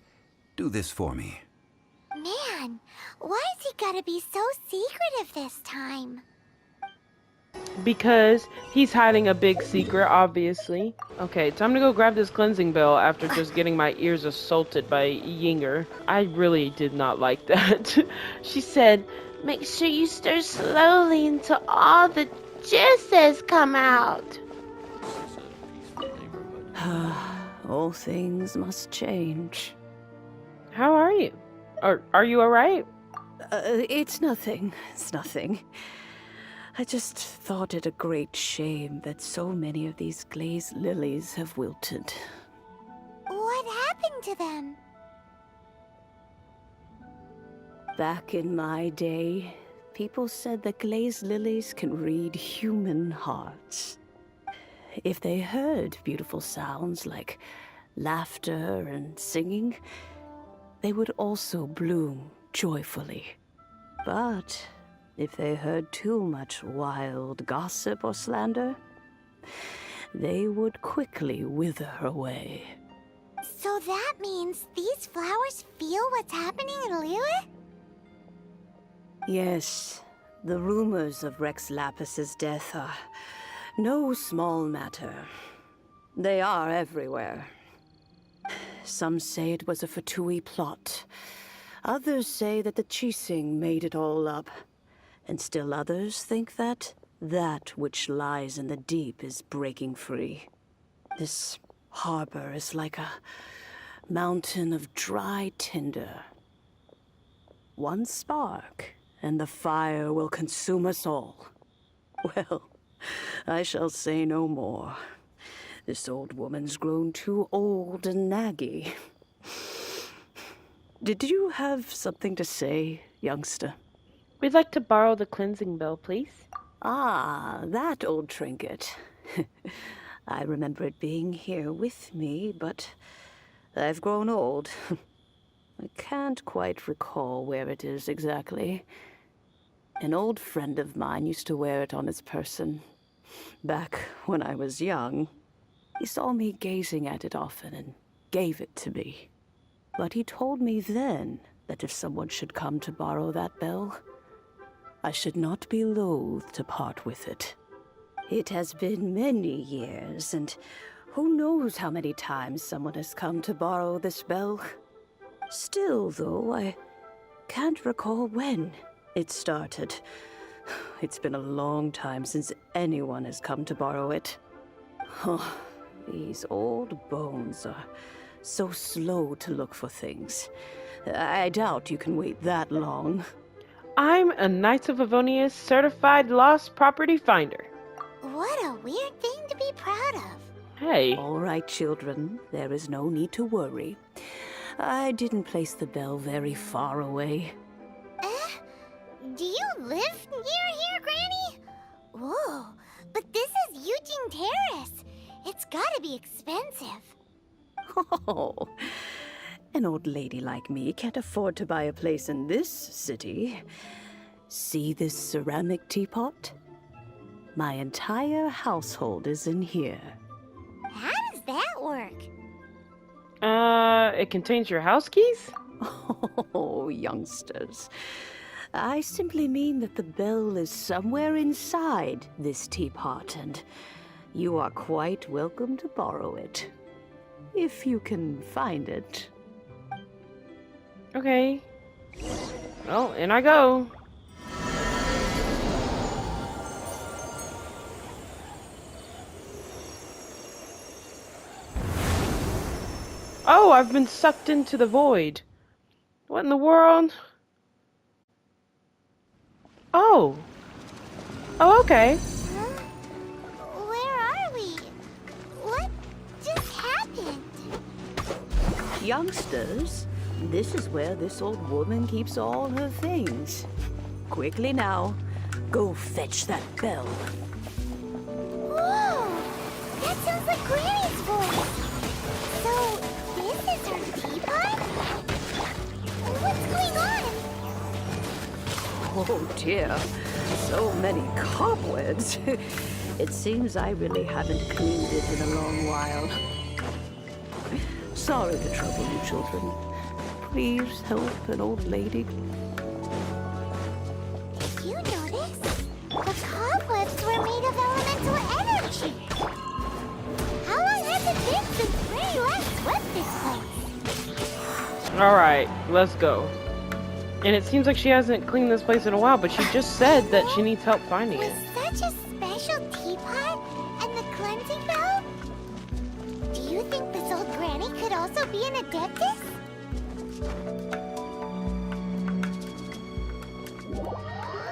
do this for me. Man, why has he gotta be so secretive this time? Because he's hiding a big secret, obviously. Okay, time to go grab this cleansing bell after just getting my ears assaulted by Yinger. I really did not like that. She said, "Make sure you stir slowly until all the juices come out." All things must change. How are you? Are you alright? It's nothing. It's nothing. I just thought it a great shame that so many of these glazed lilies have wilted. What happened to them? Back in my day, people said that glazed lilies can read human hearts. If they heard beautiful sounds like laughter and singing, they would also bloom joyfully. But if they heard too much wild gossip or slander, they would quickly wither away. So So that means these flowers feel what's happening in Liyue? Yes, the rumors of Rex Lapis's death are no small matter. They are everywhere. Some say it was a Fatui plot. Others say that the Chising made it all up. And still others think that which lies in the deep is breaking free. This harbor is like a mountain of dry tinder. One spark, and the fire will consume us all. Well, I shall say no more. This old woman's grown too old and naggy. Did you have something to say, youngster? We'd like to borrow the cleansing bell, please. Ah, that old trinket. I remember it being here with me, but I've grown old. I can't quite recall where it is exactly. An old friend of mine used to wear it on his person. Back when I was young, he saw me gazing at it often and gave it to me. But he told me then that if someone should come to borrow that bell, I should not be loath to part with it. It has been many years, and who knows how many times someone has come to borrow this bell. Still, though, I can't recall when it started. It's been a long time since anyone has come to borrow it. Oh, these old bones are so slow to look for things. I doubt you can wait that long. I'm a Knights of Avonia's certified lost property finder. What a weird thing to be proud of. Hey. All right, children. There is no need to worry. I didn't place the bell very far away. Do you live near here, Granny? Whoa, but this is Eugene Terrace. It's gotta be expensive. Oh, an old lady like me can't afford to buy a place in this city. See this ceramic teapot? My entire household is in here. How does that work? It contains your house keys? Oh, youngsters. I simply mean that the bell is somewhere inside this teapot, and you are quite welcome to borrow it. If you can find it. Okay. Well, in I go. Oh, I've been sucked into the void. What in the world? Oh. Oh, okay. Huh? Where are we? What just happened? Youngsters, this is where this old woman keeps all her things. Quickly now, go fetch that bell. Whoa! That sounds like Granny's voice. So, this is her teapot? What's going on? Oh dear, so many cobwebs. It seems I really haven't cleaned it in a long while. Sorry to trouble you, children. Please help an old lady. Did you notice? The cobwebs were made of elemental energy. How long has it been since Granny last swept this place? Alright, let's go. And it seems like she hasn't cleaned this place in a while, but she just said that she needs help finding Was it. such a special teapot and the cleansing bell? Do you think this old Granny could also be an adeptus?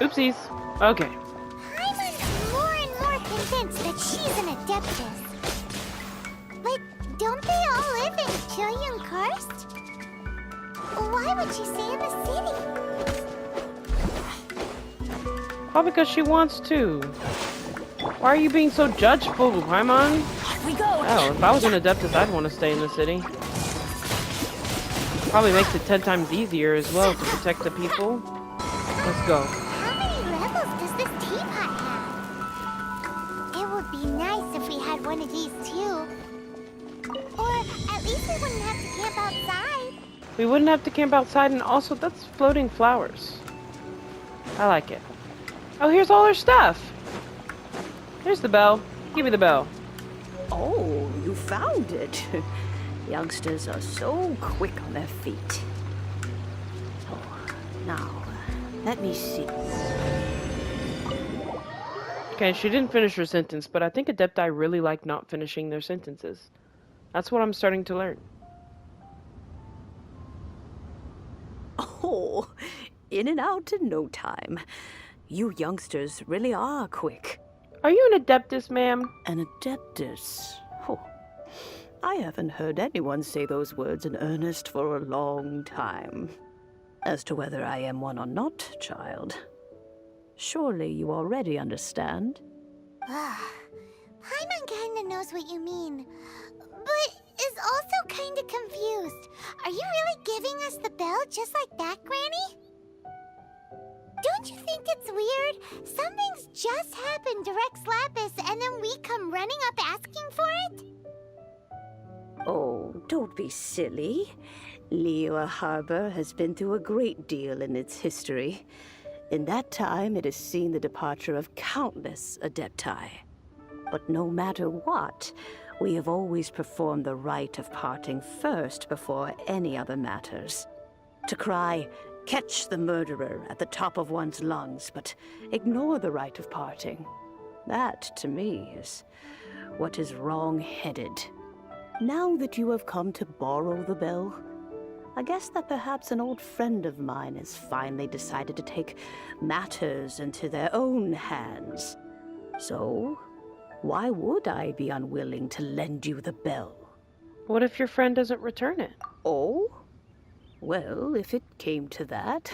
Oopsies. Okay. I'm more and more convinced that she's an adeptus. But don't they all live in Chilean Karst? Why would she stay in the city? Probably because she wants to. Why are you being so judgeful, Paimon? We go. Oh, if I was an Adeptus, I'd want to stay in the city. Probably makes it 10 times easier as well to protect the people. Let's go. How many levels does this teapot have? It would be nice if we had one of these too. Or at least we wouldn't have to camp outside. We wouldn't have to camp outside, and also that's floating flowers. I like it. Oh, here's all her stuff. Here's the bell. Give me the bell. Oh, you found it. Youngsters are so quick on their feet. Oh, now, let me see. Okay, she didn't finish her sentence, but I think Adepti really like not finishing their sentences. That's what I'm starting to learn. Oh, in and out in no time. You youngsters really are quick. Are you an Adeptus, ma'am? An Adeptus? Oh, I haven't heard anyone say those words in earnest for a long time. As to whether I am one or not, child, surely you already understand. Paimon kinda knows what you mean, but is also kinda confused. Are you really giving us the bell just like that, Granny? Don't you think it's weird? Something's just happened to Rex Lapis and then we come running up asking for it? Oh, don't be silly. Liyue Harbor has been through a great deal in its history. In that time, it has seen the departure of countless Adepti. But no matter what, we have always performed the rite of parting first before any other matters. To cry, "Catch the murderer," at the top of one's lungs, but ignore the rite of parting. That, to me, is what is wrong-headed. Now that you have come to borrow the bell, I guess that perhaps an old friend of mine has finally decided to take matters into their own hands. So, why would I be unwilling to lend you the bell? What if your friend doesn't return it? Oh? Well, if it came to that,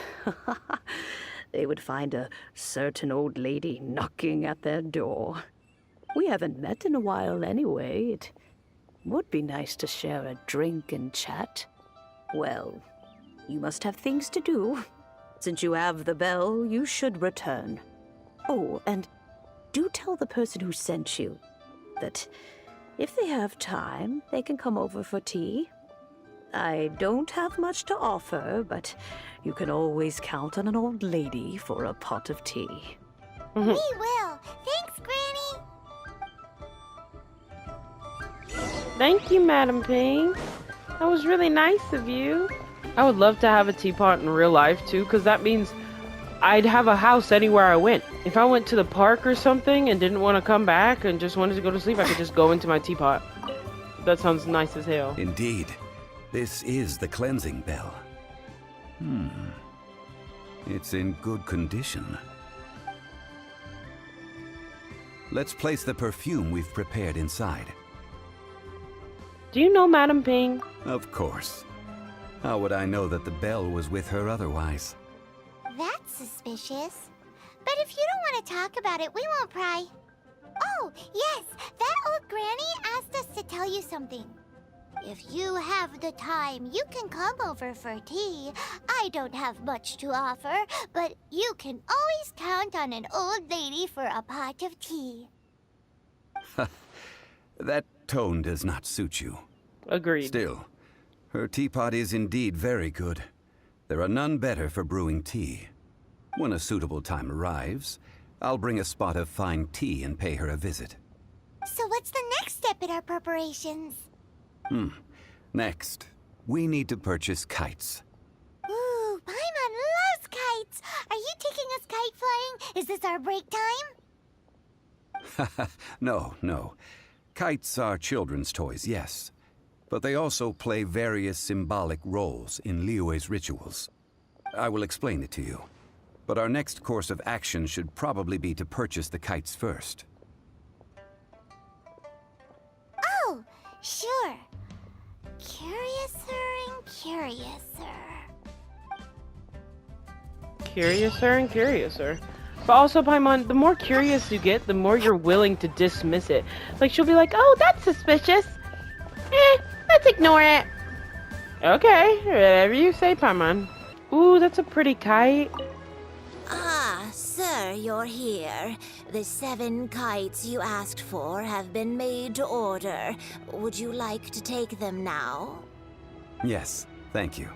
they would find a certain old lady knocking at their door. We haven't met in a while anyway. It would be nice to share a drink and chat. Well, you must have things to do. Since you have the bell, you should return. Oh, and do tell the person who sent you that if they have time, they can come over for tea. I don't have much to offer, but you can always count on an old lady for a pot of tea. We will. Thanks, Granny. Thank you, Madam Ping. That was really nice of you. I would love to have a teapot in real life, too, because that means I'd have a house anywhere I went. If I went to the park or something and didn't want to come back and just wanted to go to sleep, I could just go into my teapot. That sounds nice as hell. Indeed. This is the cleansing bell. It's in good condition. Let's place the perfume we've prepared inside. Do you know Madam Ping? Of course. How would I know that the bell was with her otherwise? That's suspicious. But if you don't want to talk about it, we won't pry. Oh, yes, that old granny asked us to tell you something. If you have the time, you can come over for tea. I don't have much to offer, but you can always count on an old lady for a pot of tea. That tone does not suit you. Agreed. Still, her teapot is indeed very good. There are none better for brewing tea. When a suitable time arrives, I'll bring a spot of fine tea and pay her a visit. So what's the next step in our preparations? Next, we need to purchase kites. Ooh, Paimon loves kites! Are you taking us kite flying? Is this our break time? No. Kites are children's toys, yes. But they also play various symbolic roles in Liyue's rituals. I will explain it to you. But our next course of action should probably be to purchase the kites first. Oh, sure. Curiouser and curiouser. Curiouser and curiouser. But also, Paimon, the more curious you get, the more you're willing to dismiss it. Like, she'll be like, oh, that's suspicious. Let's ignore it. Okay, whatever you say, Paimon. Ooh, that's a pretty kite. Ah, sir, you're here. The 7 kites you asked for have been made to order. Would you like to take them now? Yes, thank you.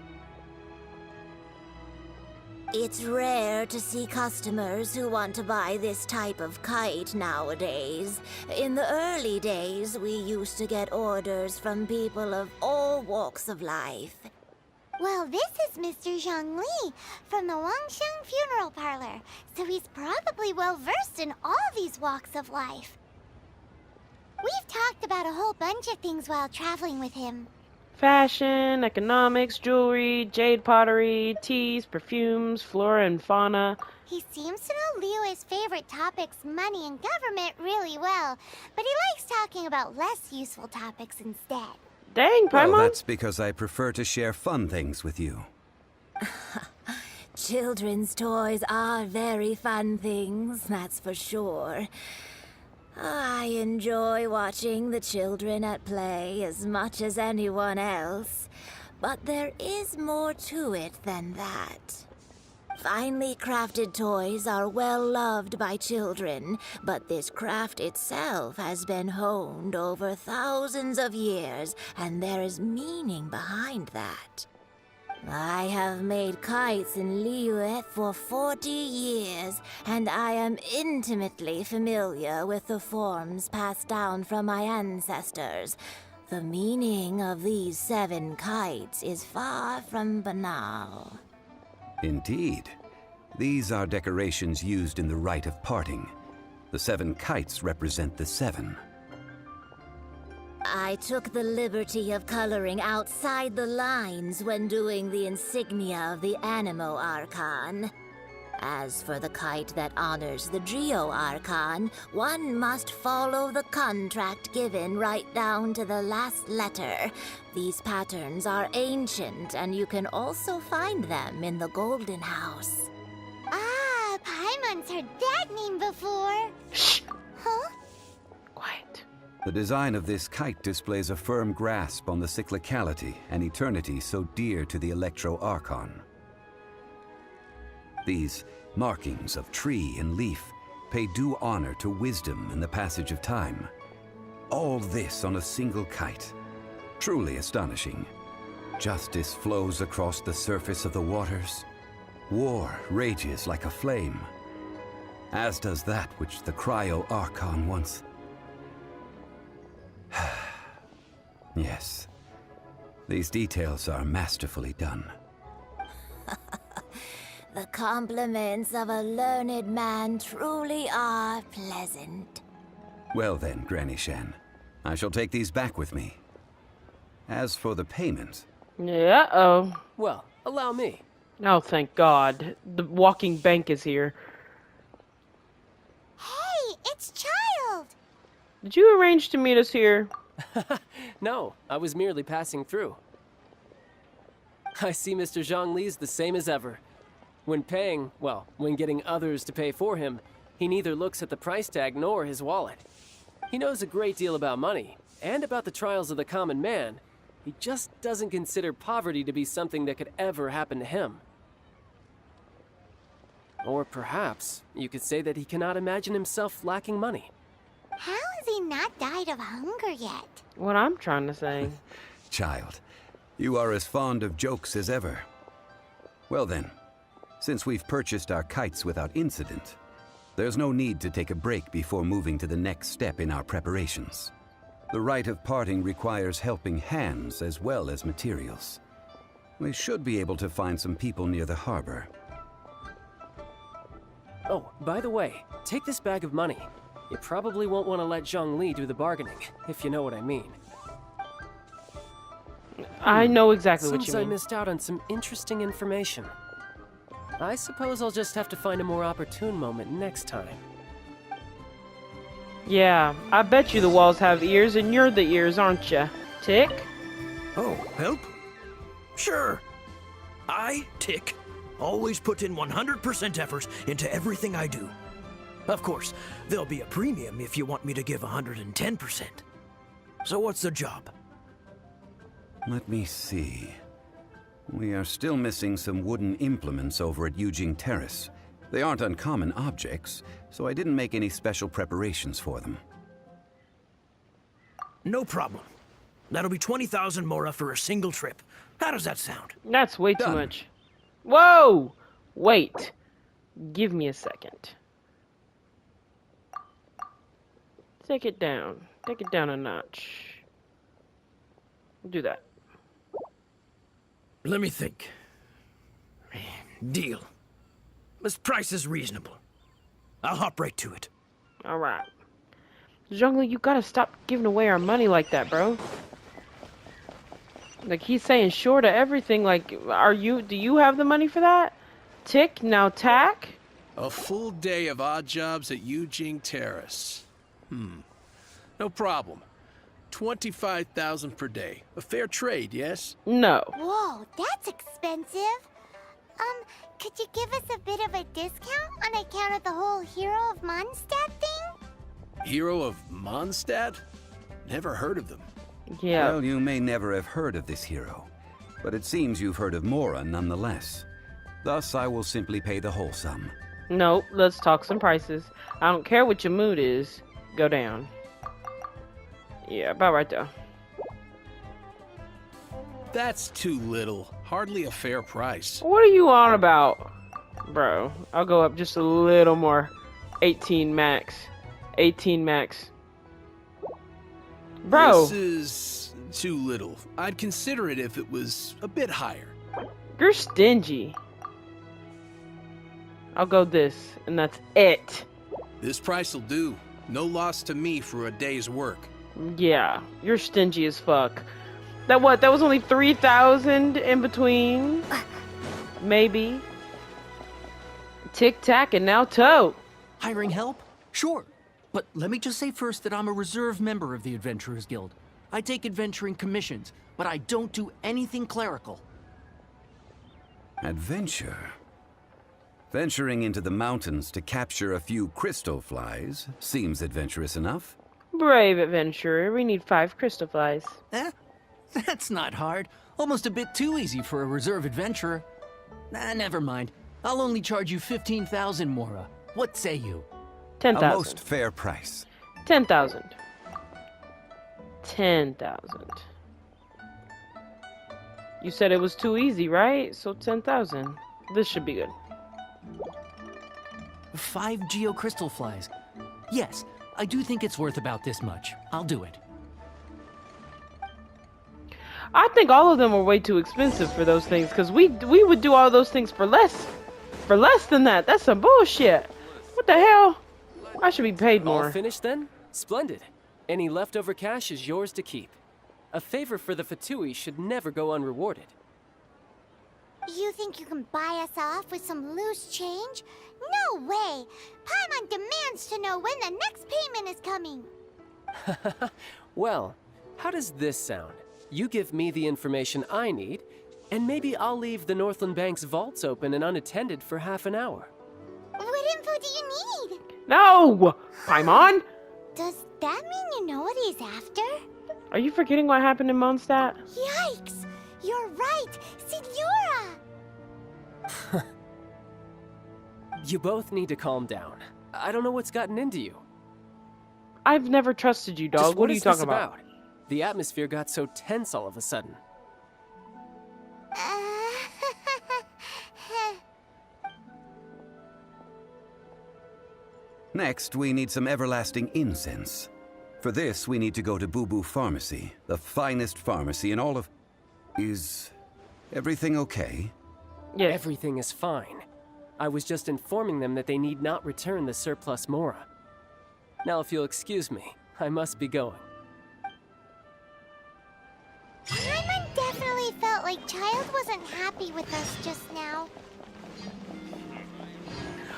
It's rare to see customers who want to buy this type of kite nowadays. In the early days, we used to get orders from people of all walks of life. Well, this is Mr. Zhongli from the Wangsheng Funeral Parlor, so he's probably well-versed in all these walks of life. We've talked about a whole bunch of things while traveling with him. Fashion, economics, jewelry, jade pottery, teas, perfumes, flora and fauna. He seems to know Liyue's favorite topics, money and government, really well, but he likes talking about less useful topics instead. Dang, Paimon! Well, that's because I prefer to share fun things with you. Children's toys are very fun things, that's for sure. I enjoy watching the children at play as much as anyone else, but there is more to it than that. Finely crafted toys are well loved by children, but this craft itself has been honed over thousands of years, and there is meaning behind that. I have made kites in Liyue for 40 years, and I am intimately familiar with the forms passed down from my ancestors. The meaning of these 7 kites is far from banal. Indeed. These are decorations used in the rite of parting. The 7 kites represent the 7. I took the liberty of coloring outside the lines when doing the insignia of the Animo Archon. As for the kite that honors the Geo Archon, one must follow the contract given right down to the last letter. These patterns are ancient, and you can also find them in the Golden House. Ah, Paimon's heard that name before. Shh! Huh? Quiet. The design of this kite displays a firm grasp on the cyclicality and eternity so dear to the Electro Archon. These markings of tree and leaf pay due honor to wisdom and the passage of time. All this on a single kite. Truly astonishing. Justice flows across the surface of the waters. War rages like a flame. As does that which the Cryo Archon once... Yes. These details are masterfully done. The compliments of a learned man truly are pleasant. Well then, Granny Shan, I shall take these back with me. As for the payment... Yeah, uh-oh. Well, allow me. Oh, thank God. The walking bank is here. Hey, it's Child! Did you arrange to meet us here? No, I was merely passing through. I see Mr. Zhongli's the same as ever. When paying, well, when getting others to pay for him, he neither looks at the price tag nor his wallet. He knows a great deal about money, and about the trials of the common man. He just doesn't consider poverty to be something that could ever happen to him. Or perhaps you could say that he cannot imagine himself lacking money. How has he not died of hunger yet? What I'm trying to say. Child, you are as fond of jokes as ever. Well then, since we've purchased our kites without incident, there's no need to take a break before moving to the next step in our preparations. The rite of parting requires helping hands as well as materials. We should be able to find some people near the harbor. Oh, by the way, take this bag of money. You probably won't want to let Zhongli do the bargaining, if you know what I mean. I know exactly what you Seems mean. I missed out on some interesting information. I suppose I'll just have to find a more opportune moment next time. Yeah, I bet you the walls have ears and you're the ears, aren't you? Tick? Oh, help? Sure. I, Tick, always put in 100% effort into everything I do. Of course, there'll be a premium if you want me to give 110%. So what's the job? Let me see. We are still missing some wooden implements over at Yujing Terrace. They aren't uncommon objects, so I didn't make any special preparations for them. No problem. That'll be 20,000 mora for a single trip. How does that sound? That's way too Done. much. Whoa! Wait. Give me a second. Take it down. Take it down a notch. Do that. Let me think. Deal. This price is reasonable. I'll hop right to it. Alright. Zhongli, you gotta stop giving away our money like that, bro. Like, he's saying sure to everything. Like, do you have the money for that? Tick, now tack? A full day of odd jobs at Yujing Terrace. No problem. 25,000 per day. A fair trade, yes? No. Whoa, that's expensive. Could you give us a bit of a discount on account of the whole Hero of Mondstadt thing? Hero of Mondstadt? Never heard of them. Yeah. Well, you may never have heard of this hero, but it seems you've heard of Mora nonetheless. Thus, I will simply pay the whole sum. Nope, let's talk some prices. I don't care what your mood is. Go down. Yeah, about right there. That's too little. Hardly a fair price. What are you on about? Bro, I'll go up just a little more. 18 max. 18 max. Bro. This is too little. I'd consider it if it was a bit higher. You're stingy. I'll go this, and that's it. This price will do. No loss to me for a day's work. Yeah, you're stingy as fuck. That was only 3,000 in between. Maybe. Tic tac and now toe. Hiring help? Sure. But let me just say first that I'm a reserve member of the Adventurers Guild. I take adventuring commissions, but I don't do anything clerical. Adventure? Venturing into the mountains to capture a few crystal flies seems adventurous enough. Brave adventurer, we need 5 crystal flies. Eh? That's not hard. Almost a bit too easy for a reserve adventurer. Never mind. I'll only charge you 15,000 Mora. What say you? 10,000. A most fair price. 10,000. 10,000. You said it was too easy, right? So 10,000. This should be good. 5 geocrystal flies. Yes, I do think it's worth about this much. I'll do it. I think all of them are way too expensive for those things, because we would do all those things for less. For less than that. That's some bullshit. What the hell? I should be paid more. All finished then? Splendid. Any leftover cash is yours to keep. A favor for the Fatui should never go unrewarded. You think you can buy us off with some loose change? No way! Paimon demands to know when the next payment is coming. Well, how does this sound? You give me the information I need, and maybe I'll leave the Northland Bank's vaults open and unattended for half an hour. What info do you need? No! Paimon? Does that mean you know what he's after? Are you forgetting what happened in Mondstadt? Yikes! You're right! Signora! You both need to calm down. I don't know what's gotten into you. I've never trusted you, dog. Just What are you is this talking about? The atmosphere got so tense all of a sudden. Next, we need some everlasting incense. For this, we need to go to Boo Boo Pharmacy, the finest pharmacy in all of... Is everything okay? Yes. Everything is fine. I was just informing them that they need not return the surplus Mora. Now, if you'll excuse me, I must be going. Paimon definitely felt like Child wasn't happy with us just now.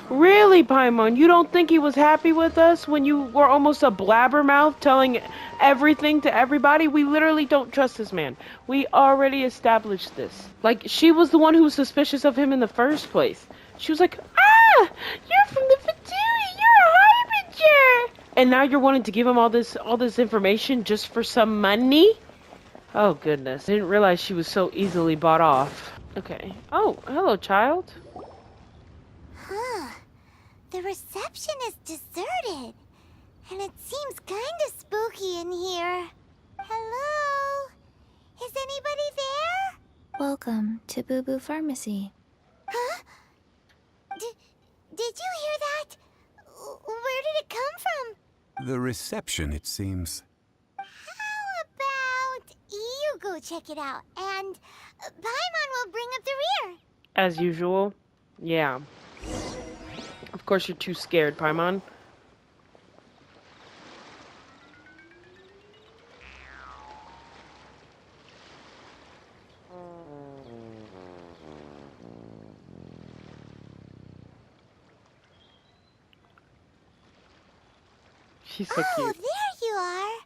Really, Paimon? You don't think he was happy with us when you were almost a blabbermouth telling everything to everybody? We literally don't trust this man. We already established this. Like, she was the one who was suspicious of him in the first place. She was like, ah, you're from the Fatui, you're a harbinger. And now you're wanting to give him all this information just for some money? Oh, goodness. I didn't realize she was so easily bought off. Okay. Oh, hello, child. Huh. The reception is deserted. And it seems kinda spooky in here. Hello? Is anybody there? Welcome to Boo Boo Pharmacy. Huh? Did you hear that? Where did it come from? The reception, it seems. How about you go check it out, and Paimon will bring up the rear. As usual. Yeah. Of course you're too scared, Paimon. She's so Oh, cute. there you are.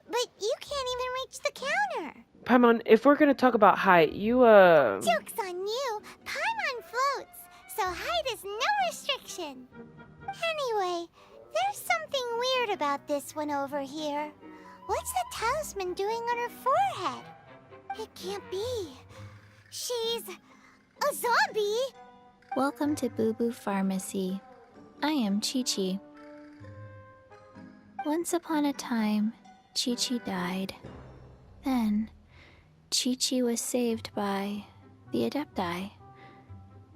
But you can't even reach the counter. Paimon, if we're gonna talk about height, you Joke's on you. Paimon floats, so height is no restriction. Anyway, there's something weird about this one over here. What's the talisman doing on her forehead? It can't be. She's a zombie. Welcome to Boo Boo Pharmacy. I am Chi-Chi. Once upon a time, Chi-Chi died. Then, Chi-Chi was saved by the Adepti.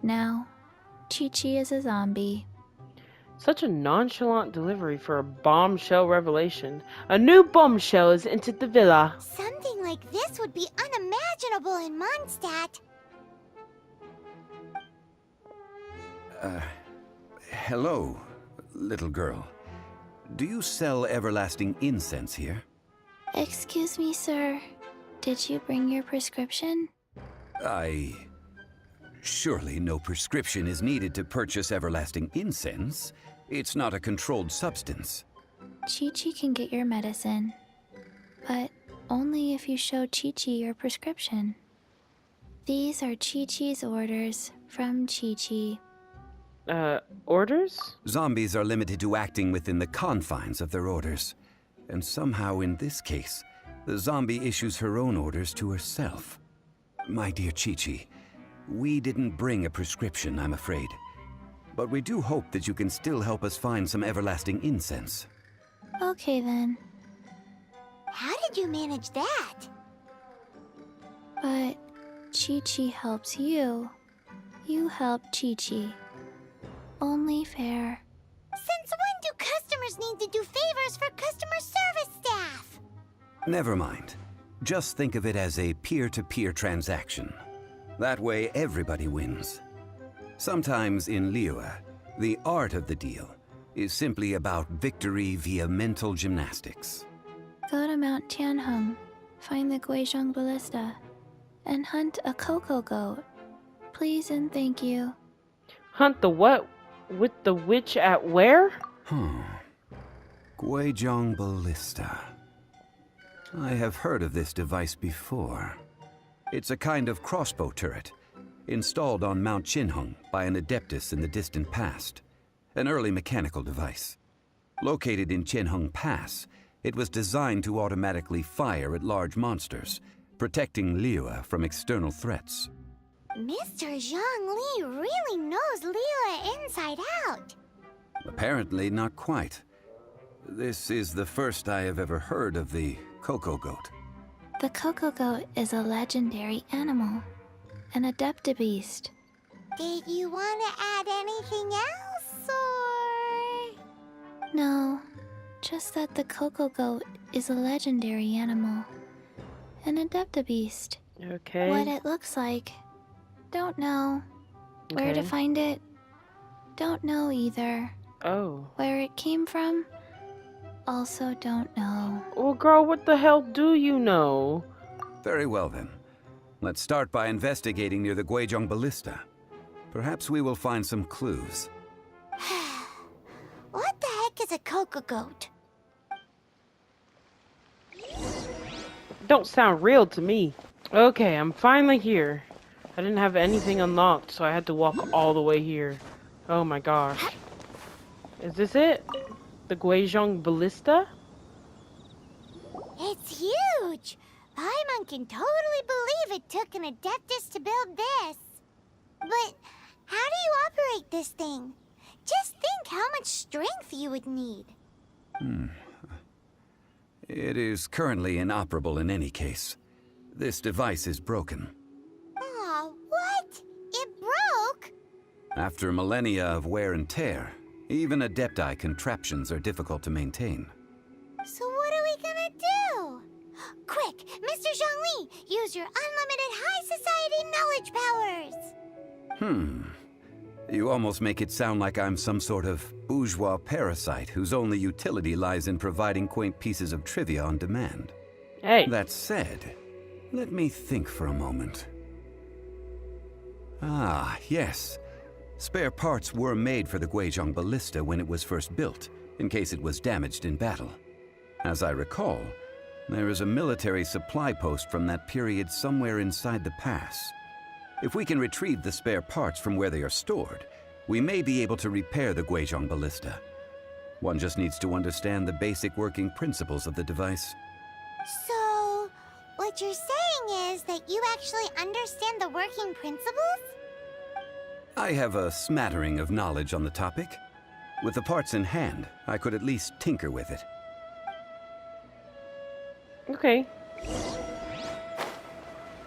Now, Chi-Chi is a zombie. Such a nonchalant delivery for a bombshell revelation. A new bombshell has entered the villa. Something like this would be unimaginable in Mondstadt. Hello, little girl. Do you sell everlasting incense here? Excuse me, sir. Did you bring your prescription? Surely no prescription is needed to purchase everlasting incense. It's not a controlled substance. Chi-Chi can get your medicine, but only if you show Chi-Chi your prescription. These are Chi-Chi's orders from Chi-Chi. Orders? Zombies are limited to acting within the confines of their orders. And somehow in this case, the zombie issues her own orders to herself. My dear Chi-Chi, we didn't bring a prescription, I'm afraid. But we do hope that you can still help us find some everlasting incense. Okay then, How did you manage that? but Chi-Chi helps you. You help Chi-Chi. Only fair. Since when do customers need to do favors for customer service staff? Never mind. Just think of it as a peer-to-peer transaction. That way everybody wins. Sometimes in Liyue, the art of the deal is simply about victory via mental gymnastics. Go to Mount Tianheng, find the Guizhong Ballista, and hunt a cocoa goat. Please and thank you. Hunt the what? With the witch at where? Guizhong Ballista. I have heard of this device before. It's a kind of crossbow turret, installed on Mount Qinheng by an adeptus in the distant past. An early mechanical device. Located in Qinheng Pass, it was designed to automatically fire at large monsters, protecting Liyue from external threats. Mr. Zhongli really knows Liyue inside out. Apparently not quite. This is the first I have ever heard of the cocoa goat. The cocoa goat is a legendary animal, an adeptabeast. Did you want to add anything else, or...? No, just that the cocoa goat is a legendary animal, an adeptabeast. Okay. What it looks like, don't know. Where to Okay. find it, don't know either. Oh. Where it came from, also don't know. Well, girl, what the hell do you know? Very well then. Let's start by investigating near the Guizhong Ballista. Perhaps we will find some clues. What the heck is a cocoa goat? Don't sound real to me. Okay, I'm finally here. I didn't have anything unlocked, so I had to walk all the way here. Oh my gosh. Is this it? The Guizhong Ballista? It's huge! Paimon can totally believe it took an adeptus to build this. But how do you operate this thing? Just think how much strength you would need. It is currently inoperable in any case. This device is broken. Aw, what? It broke? After millennia of wear and tear, even Adepti contraptions are difficult to maintain. So what are we gonna do? Quick, Mr. Zhongli, use your unlimited high society knowledge powers! You almost make it sound like I'm some sort of bourgeois parasite whose only utility lies in providing quaint pieces of trivia on demand. Hey. That said, let me think for a moment. Ah, yes. Spare parts were made for the Guizhong Ballista when it was first built, in case it was damaged in battle. As I recall, there is a military supply post from that period somewhere inside the pass. If we can retrieve the spare parts from where they are stored, we may be able to repair the Guizhong Ballista. One just needs to understand the basic working principles of the device. So, what you're saying is that you actually understand the working principles? I have a smattering of knowledge on the topic. With the parts in hand, I could at least tinker with it. Okay.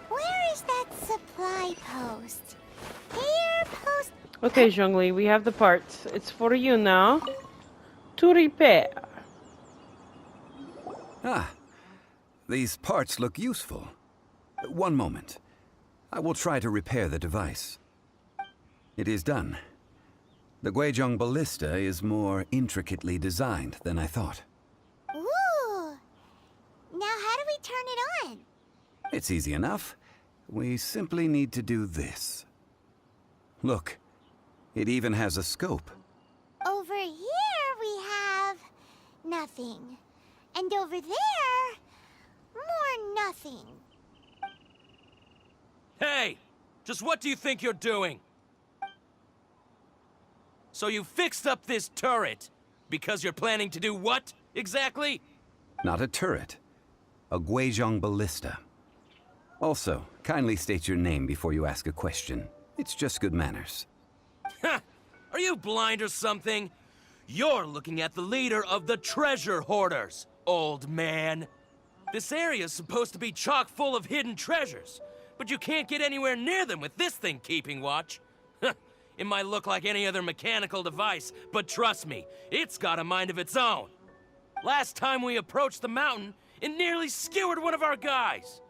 Where is that supply post? Here, post... Okay, Zhongli, we have the parts. It's for you now. To repair. Ah, these parts look useful. One moment. I will try to repair the device. It is done. The Guizhong Ballista is more intricately designed than I thought. Ooh! Now how do we turn it on? It's easy enough. We simply need to do this. Look, it even has a scope. Over here we have... nothing. And over there... more nothing. Hey! Just what do you think you're doing? So you fixed up this turret because you're planning to do what, exactly? Not a turret. A Guizhong Ballista. Also, kindly state your name before you ask a question. It's just good manners. Ha! Are you blind or something? You're looking at the leader of the treasure hoarders, old man. This area's supposed to be chock full of hidden treasures, but you can't get anywhere near them with this thing keeping watch. It might look like any other mechanical device, but trust me, it's got a mind of its own. Last time we approached the mountain, it nearly skewered one of our guys.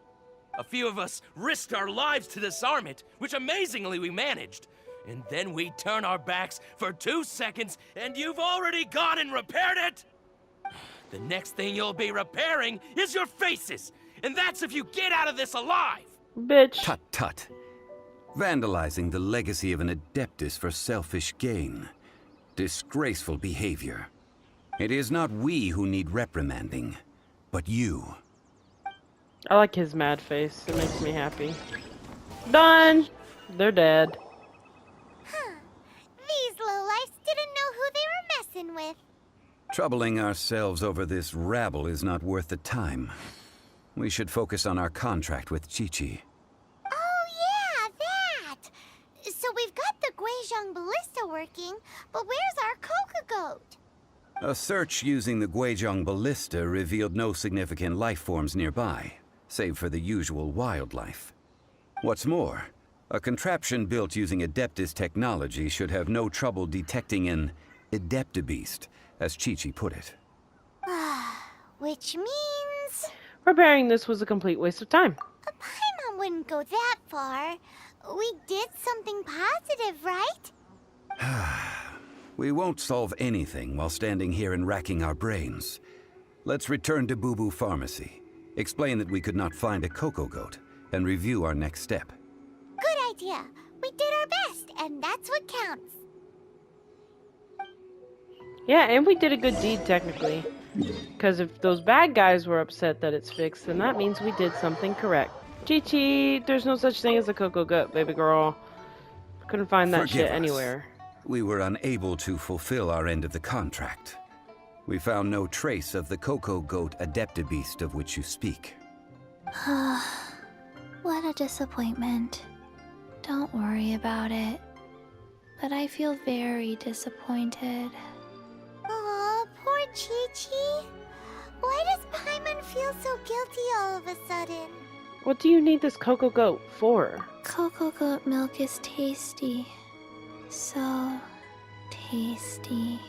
A few of us risked our lives to disarm it, which amazingly we managed. And then we turn our backs for 2 seconds, and you've already gone and repaired it? The next thing you'll be repairing is your faces, and that's if you get out of this alive! Bitch. Tut tut. Vandalizing the legacy of an Adeptus for selfish gain. Disgraceful behavior. It is not we who need reprimanding, but you. I like his mad face. It makes me happy. Done! They're dead. Huh. These lowlifes didn't know who they were messing with. Troubling ourselves over this rabble is not worth the time. We should focus on our contract with Chi-Chi. Oh yeah, that! So we've got the Guizhong Ballista working, but where's our Coca Goat? A search using the Guizhong Ballista revealed no significant life forms nearby, save for the usual wildlife. What's more, a contraption built using Adeptus technology should have no trouble detecting an Adeptibeast, as Chi-Chi put it. Which means... Repairing this was a complete waste of time. a Paimon wouldn't go that far. We did something positive, right? We won't solve anything while standing here and racking our brains. Let's return to Boo Boo Pharmacy, explain that we could not find a Coco Goat, and review our next step. Good idea. We did our best, and that's what counts. Yeah, and we did a good deed, technically. Because if those bad guys were upset that it's fixed, then that means we did something correct. Chi-Chi, there's no such thing as a Coco Gut, baby girl. Couldn't find that Forgive shit us. anywhere. We were unable to fulfill our end of the contract. We found no trace of the Coco Goat Adeptibeast of which you speak. What a disappointment. Don't worry about it. But I feel very disappointed. Aw, poor Chi-Chi. Why does Paimon feel so guilty all of a sudden? What do you need this cocoa goat for? Cocoa goat milk is tasty. So tasty.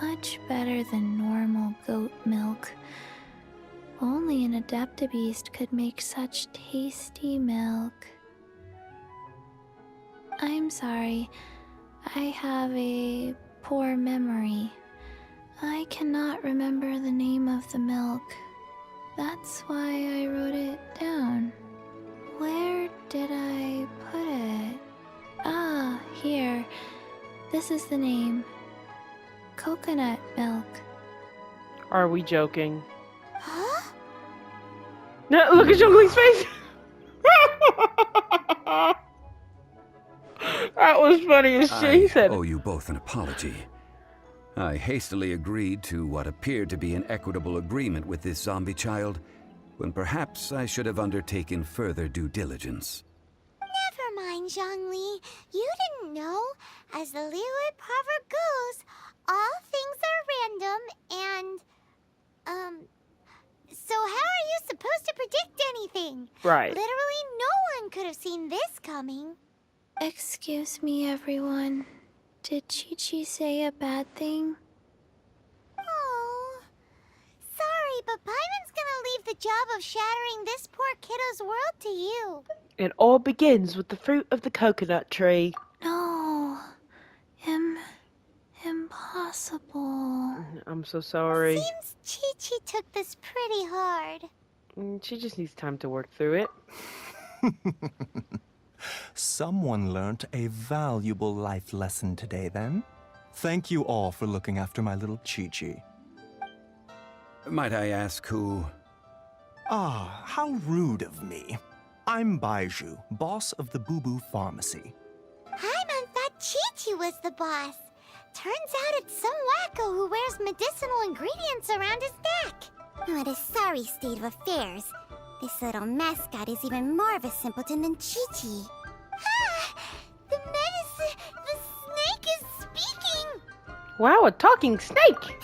Much better than normal goat milk. Only an Adeptabeast could make such tasty milk. I'm sorry. I have a poor memory. I cannot remember the name of the milk. That's why I wrote it down. Where did I put it? Ah, here. This is the name. Coconut milk. Are we joking? Huh? No, look at Zhongli's face! That was funny as shit. He said. I owe you both an apology. I hastily agreed to what appeared to be an equitable agreement with this zombie child, when perhaps I should have undertaken further due diligence. Never mind, Zhongli. You didn't know. As the Liyue proverb goes, all things are random and, so how are you supposed to predict anything? Right. Literally no one could have seen this coming. Excuse me, everyone. Did Chi-Chi say a bad thing? Oh, sorry, but Paimon's gonna leave the job of shattering this poor kiddo's world to you. It all begins with the fruit of the coconut tree. No. Impossible. I'm so sorry. Seems Chi-Chi took this pretty hard. She just needs time to work through it. Someone learnt a valuable life lesson today, then. Thank you all for looking after my little Chi-Chi. Might I ask who? Ah, how rude of me. I'm Baiju, boss of the Boo Boo Pharmacy. Paimon thought Chi-Chi was the boss. Turns out it's some wacko who wears medicinal ingredients around his neck. What a sorry state of affairs. This little mascot is even more of a simpleton than Chi-Chi. Ah! The snake is speaking! Wow, a talking snake!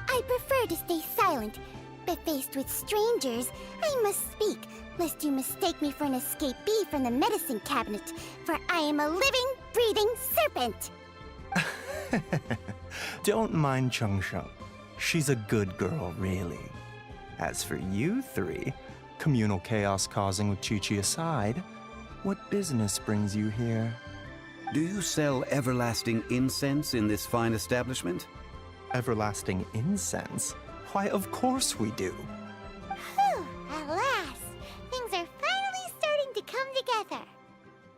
I prefer to stay silent, but faced with strangers, I must speak, lest you mistake me for an escapee from the medicine cabinet, for I am a living, breathing serpent! Don't mind Chung Sheng. She's a good girl, really. As for you three, communal chaos causing with Chi-Chi aside, what business brings you here? Do you sell everlasting incense in this fine establishment? Everlasting incense? Why, of course we do. Whew, at last. Things are finally starting to come together.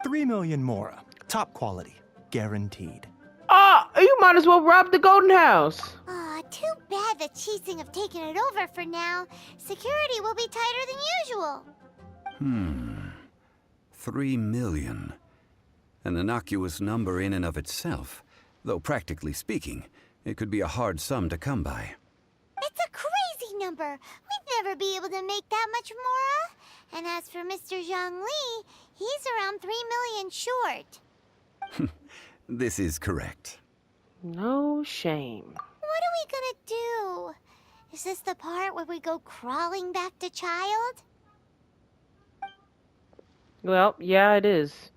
3 million Mora. Top quality. Guaranteed. Ah, you might as well rob the Golden House. Aw, too bad the Chising have taken it over for now. Security will be tighter than usual. 3 million. An innocuous number in and of itself, though practically speaking, it could be a hard sum to come by. It's a crazy number. We'd never be able to make that much Mora. And as for Mr. Zhongli, he's around 3 million short. This is correct. No shame. What are we gonna do? Is this the part where we go crawling back to child? Well, yeah, it is.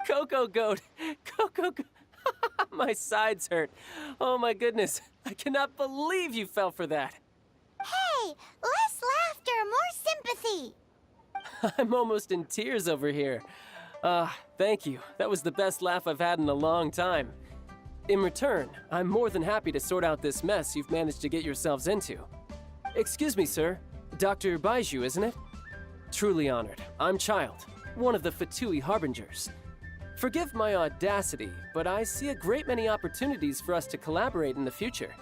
Cocoa goat! Cocoa goat! My sides hurt. Oh my goodness. I cannot believe you fell for that. Hey, less laughter, more sympathy. I'm almost in tears over here. Thank you. That was the best laugh I've had in a long time. In return, I'm more than happy to sort out this mess you've managed to get yourselves into. Excuse me, sir. Dr. Baiju, isn't it? Truly honored. I'm Child, one of the Fatui Harbingers. Forgive my audacity, but I see a great many opportunities for us to collaborate in the future.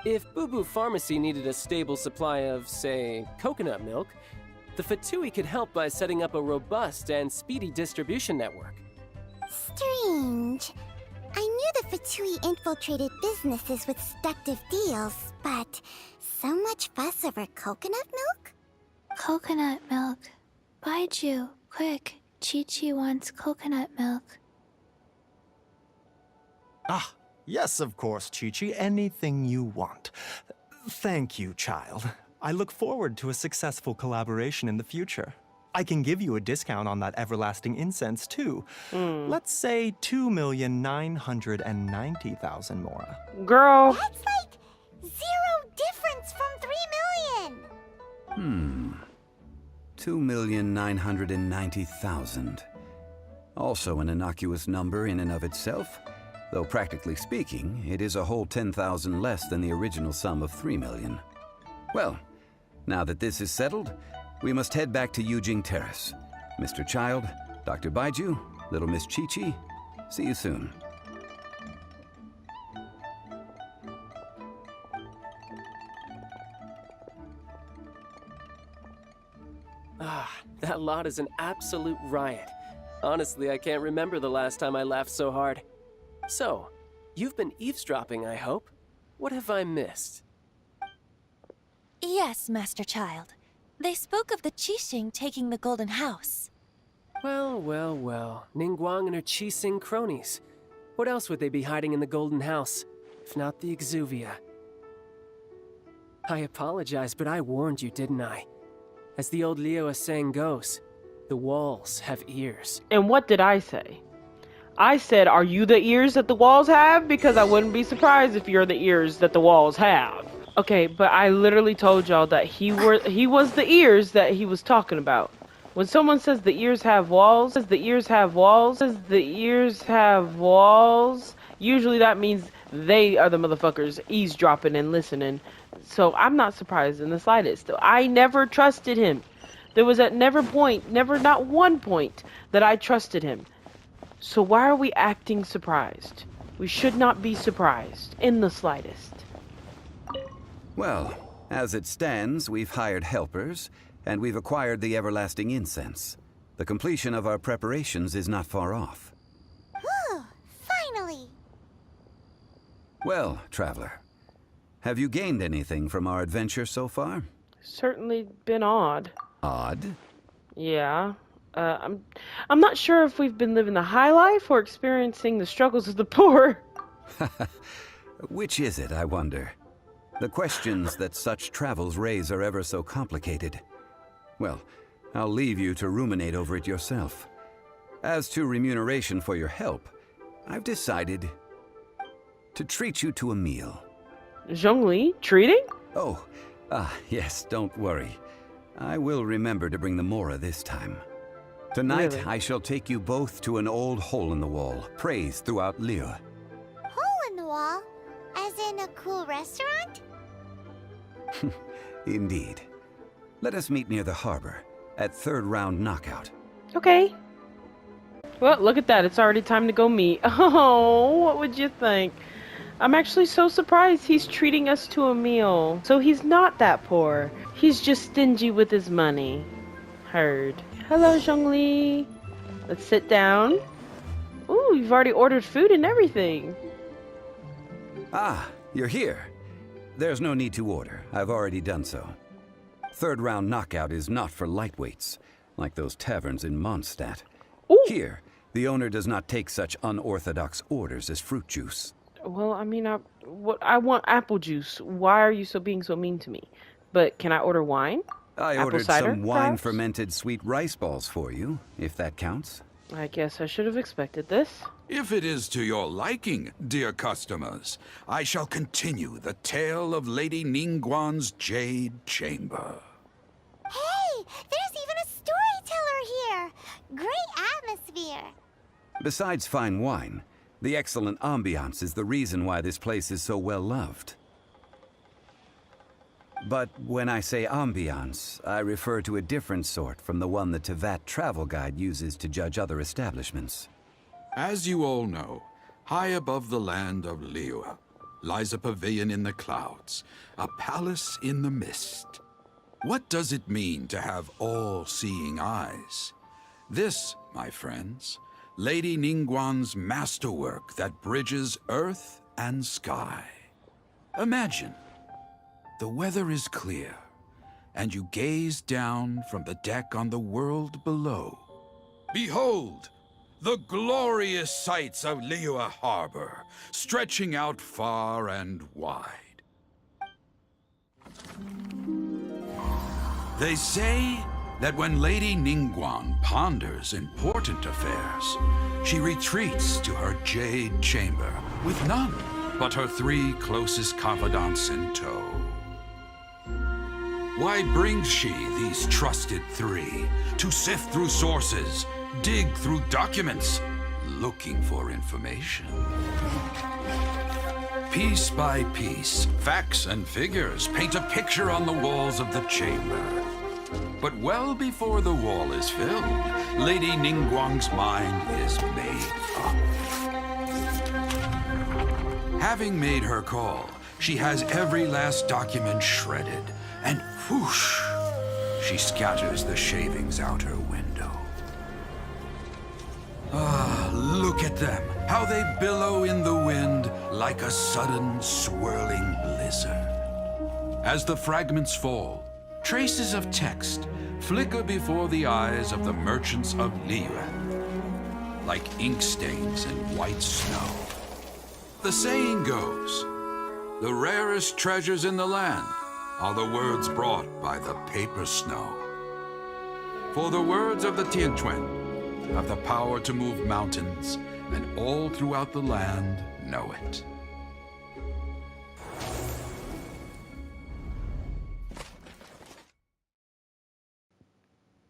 If Boo Boo Pharmacy needed a stable supply of, say, coconut milk, the Fatui could help by setting up a robust and speedy distribution network. Strange. I knew the Fatui infiltrated businesses with seductive deals, but so much fuss over coconut milk? Coconut milk. Baiju, quick. Chi-Chi wants coconut milk. Ah, Yes, of course, Chi-Chi. Anything you want. Thank you, child. I look forward to a successful collaboration in the future. I can give you a discount on that everlasting incense, too. Let's say 2,990,000, Mora. Girl. That's like 0 difference from 3 million. 2,990,000. Also an innocuous number in and of itself, though practically speaking, it is a whole 10,000 less than the original sum of 3 million. Well, now that this is settled, we must head back to Yujing Terrace. Mr. Child, Dr. Baiju, little Miss Chi-Chi, see you soon. That lot is an absolute riot. Honestly, I can't remember the last time I laughed so hard. So, you've been eavesdropping, I hope? What have I missed? Yes, Master Child. They spoke of the Qixing taking the Golden House. Well, well, well. Ningguang and her Qixing cronies. What else would they be hiding in the Golden House, if not the Exuvia? I apologize, but I warned you, didn't I? As the old Liyue saying goes, the walls have ears. And what did I say? I said, are you the ears that the walls have? Because I wouldn't be surprised if you're the ears that the walls have. Okay, but I literally told y'all that he was the ears that he was talking about. When someone says the ears have walls, usually that means they are the motherfuckers eavesdropping and listening. So I'm not surprised in the slightest. I never trusted him. There was at not one point that I trusted him. So why are we acting surprised? We should not be surprised in the slightest. Well, as it stands, we've hired helpers, and we've acquired the everlasting incense. The completion of our preparations is not far off. Whew, finally. Well, traveler, have you gained anything from our adventure so far? Certainly been odd. Odd? Yeah. I'm not sure if we've been living the high life or experiencing the struggles of the poor. Which is it, I wonder? The questions that such travels raise are ever so complicated. Well, I'll leave you to ruminate over it yourself. As to remuneration for your help, I've decided to treat you to a meal. Zhongli, treating? Oh, yes, don't worry. I will remember to bring the Mora this time. Tonight, Really? I shall take you both to an old hole-in-the-wall, praised throughout Liyue. Hole in the wall? As in a cool restaurant? Indeed. Let us meet near the harbor, at third round knockout. Okay. Well, look at that. It's already time to go meet. Oh, what would you think? I'm actually so surprised he's treating us to a meal. So he's not that poor. He's just stingy with his money. Heard. Hello, Zhongli. Let's sit down. Ooh, you've already ordered food and everything. Ah, you're here. There's no need to order. I've already done so. Third round knockout is not for lightweights, like those taverns in Mondstadt. Ooh. Here, the owner does not take such unorthodox orders as fruit juice. Well, I mean, I want apple juice. Why are you being so mean to me? But can I order wine? I Apple ordered cider, some perhaps? wine-fermented sweet rice balls for you, if that counts. I guess I should have expected this. If it is to your liking, dear customers, I shall continue the tale of Lady Ningguang's Jade Chamber. Hey, there's even a storyteller here. Great atmosphere. Besides fine wine, the excellent ambiance is the reason why this place is so well loved. But when I say ambiance, I refer to a different sort from the one the Tevat travel guide uses to judge other establishments. As you all know, high above the land of Liyue lies a pavilion in the clouds, a palace in the mist. What does it mean to have all-seeing eyes? This, my friends, Lady Ningguang's masterwork that bridges earth and sky. Imagine, the weather is clear, and you gaze down from the deck on the world below. Behold, The glorious sights of Liyue Harbor, stretching out far and wide. They say that when Lady Ningguang ponders important affairs, she retreats to her jade chamber with none but her 3 closest confidants in tow. Why brings she these trusted 3 to sift through sources, dig through documents, looking for information? Piece by piece, facts and figures paint a picture on the walls of the chamber. But well before the wall is filled, Lady Ningguang's mind is made up. Having made her call, she has every last document shredded, and whoosh, she scatters the shavings out her window. Ah, look at them, how they billow in the wind like a sudden swirling blizzard. As the fragments fall, traces of text flicker before the eyes of the merchants of Liyue, like ink stains in white snow. The saying goes, the rarest treasures in the land are the words brought by the paper snow. For the words of the Tianquan have the power to move mountains, and all throughout the land know it.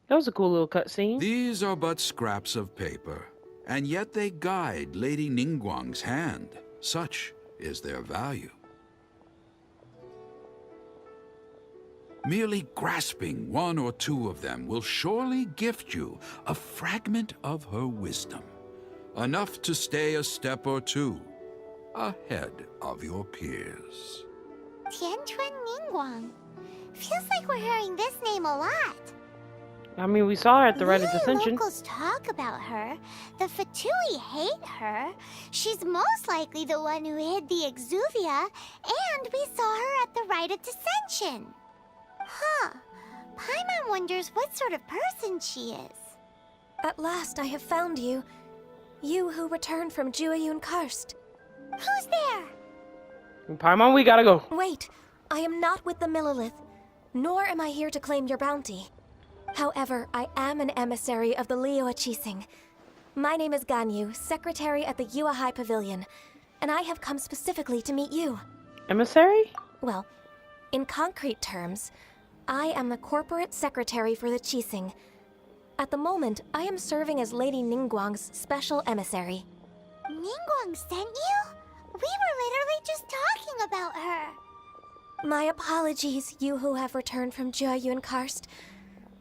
That was a cool little cutscene. These are but scraps of paper, and yet they guide Lady Ningguang's hand. Such is their value. Merely grasping 1 or 2 of them will surely gift you a fragment of her wisdom, enough to stay a step or 2 ahead of your peers. Tianquan Ningguang. Feels like we're hearing this name a lot. I mean, we saw her at the Rite of Liyue Dissension. locals talk about her. The Fatui hate her. She's most likely the one who hid the Exuvia, and we saw her at the Rite of Dissension. Huh. Paimon wonders what sort of person she is. At last I have found you. You who returned from Jueyun Karst. Who's there? Paimon, we gotta go. Wait, I am not with the Millelith, nor am I here to claim your bounty. However, I am an emissary of the Liyue Qixing. My name is Ganyu, secretary at the Yue High Pavilion, and I have come specifically to meet you. Emissary? Well, in concrete terms, I am the corporate secretary for the Qixing. At the moment, I am serving as Lady Ningguang's special emissary. Ningguang sent you? We were literally just talking about her. My apologies, you who have returned from Jueyun Karst.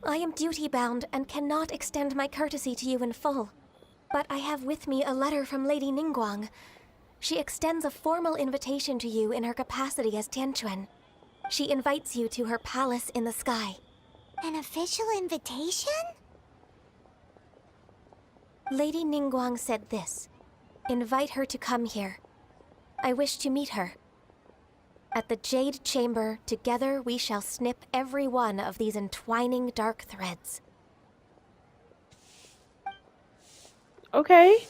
I am duty-bound and cannot extend my courtesy to you in full. But I have with me a letter from Lady Ningguang. She extends a formal invitation to you in her capacity as Tianquan. She invites you to her palace in the sky. An official invitation? Lady Ningguang said this. Invite her to come here. I wish to meet her. At the Jade Chamber, together we shall snip every one of these entwining dark threads. Okay.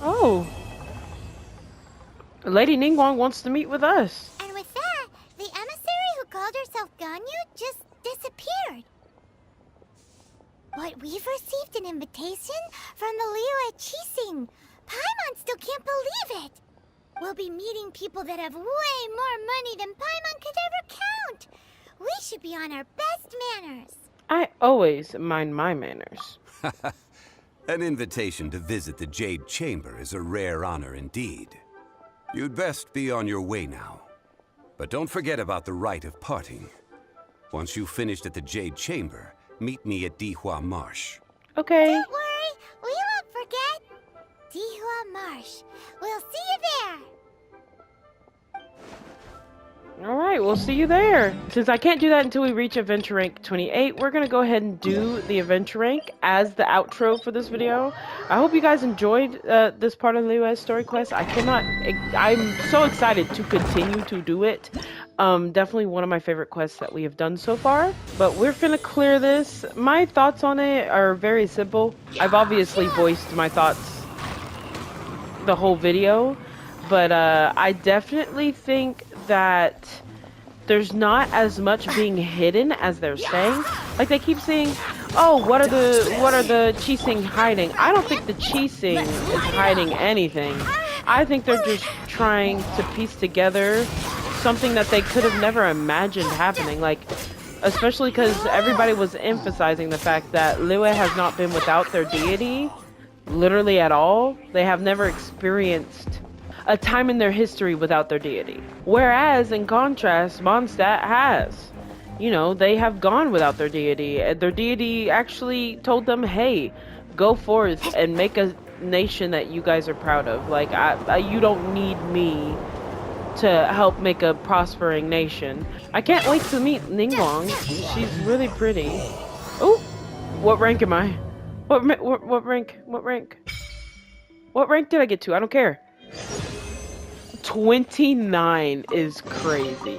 Oh. Lady Ningguang wants to meet with us. And with that, the emissary who called herself Ganyu just disappeared. But we've received an invitation from the Liyue Qixing. Paimon still can't believe it. We'll be meeting people that have way more money than Paimon could ever count. We should be on our best manners. I always mind my manners. An invitation to visit the Jade Chamber is a rare honor indeed. You'd best be on your way now. But don't forget about the rite of parting. Once you've finished at the Jade Chamber, meet me at Dihua Marsh. Okay. Don't worry, we won't forget. Dihua Marsh. We'll see you there. Alright, we'll see you there. Since I can't do that until we reach adventure rank 28, we're gonna go ahead and do the adventure rank as the outro for this video. I hope you guys enjoyed this part of Liyue's story quest. I'm so excited to continue to do it. Definitely one of my favorite quests that we have done so far. But we're finna clear this. My thoughts on it are very simple. I've obviously voiced my thoughts the whole video, but I definitely think that there's not as much being hidden as they're saying. Like they keep saying, "Oh, what are the Qixing hiding?" I don't think the Qixing is hiding anything. I think they're just trying to piece together something that they could have never imagined happening. Like, especially because everybody was emphasizing the fact that Liyue has not been without their deity, literally at all. They have never experienced a time in their history without their deity. Whereas, in contrast, Mondstadt has. You know, they have gone without their deity. Their deity actually told them, hey, go forth and make a nation that you guys are proud of. Like, you don't need me to help make a prospering nation. I can't wait to meet Ningguang. She's really pretty. Oh, what rank am I? What rank? What rank? What rank did I get to? I don't care. 29 is crazy.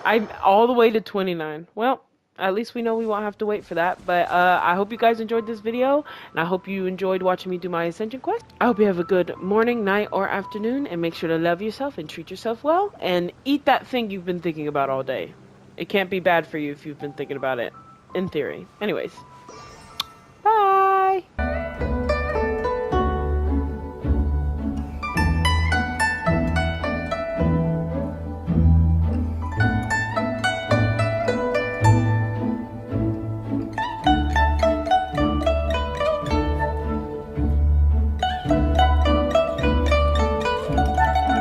I'm all the way to 29. Well, at least we know we won't have to wait for that. But I hope you guys enjoyed this video, and I hope you enjoyed watching me do my Ascension quest. I hope you have a good morning, night, or afternoon, and make sure to love yourself and treat yourself well, and eat that thing you've been thinking about all day. It can't be bad for you if you've been thinking about it, in theory. Anyways.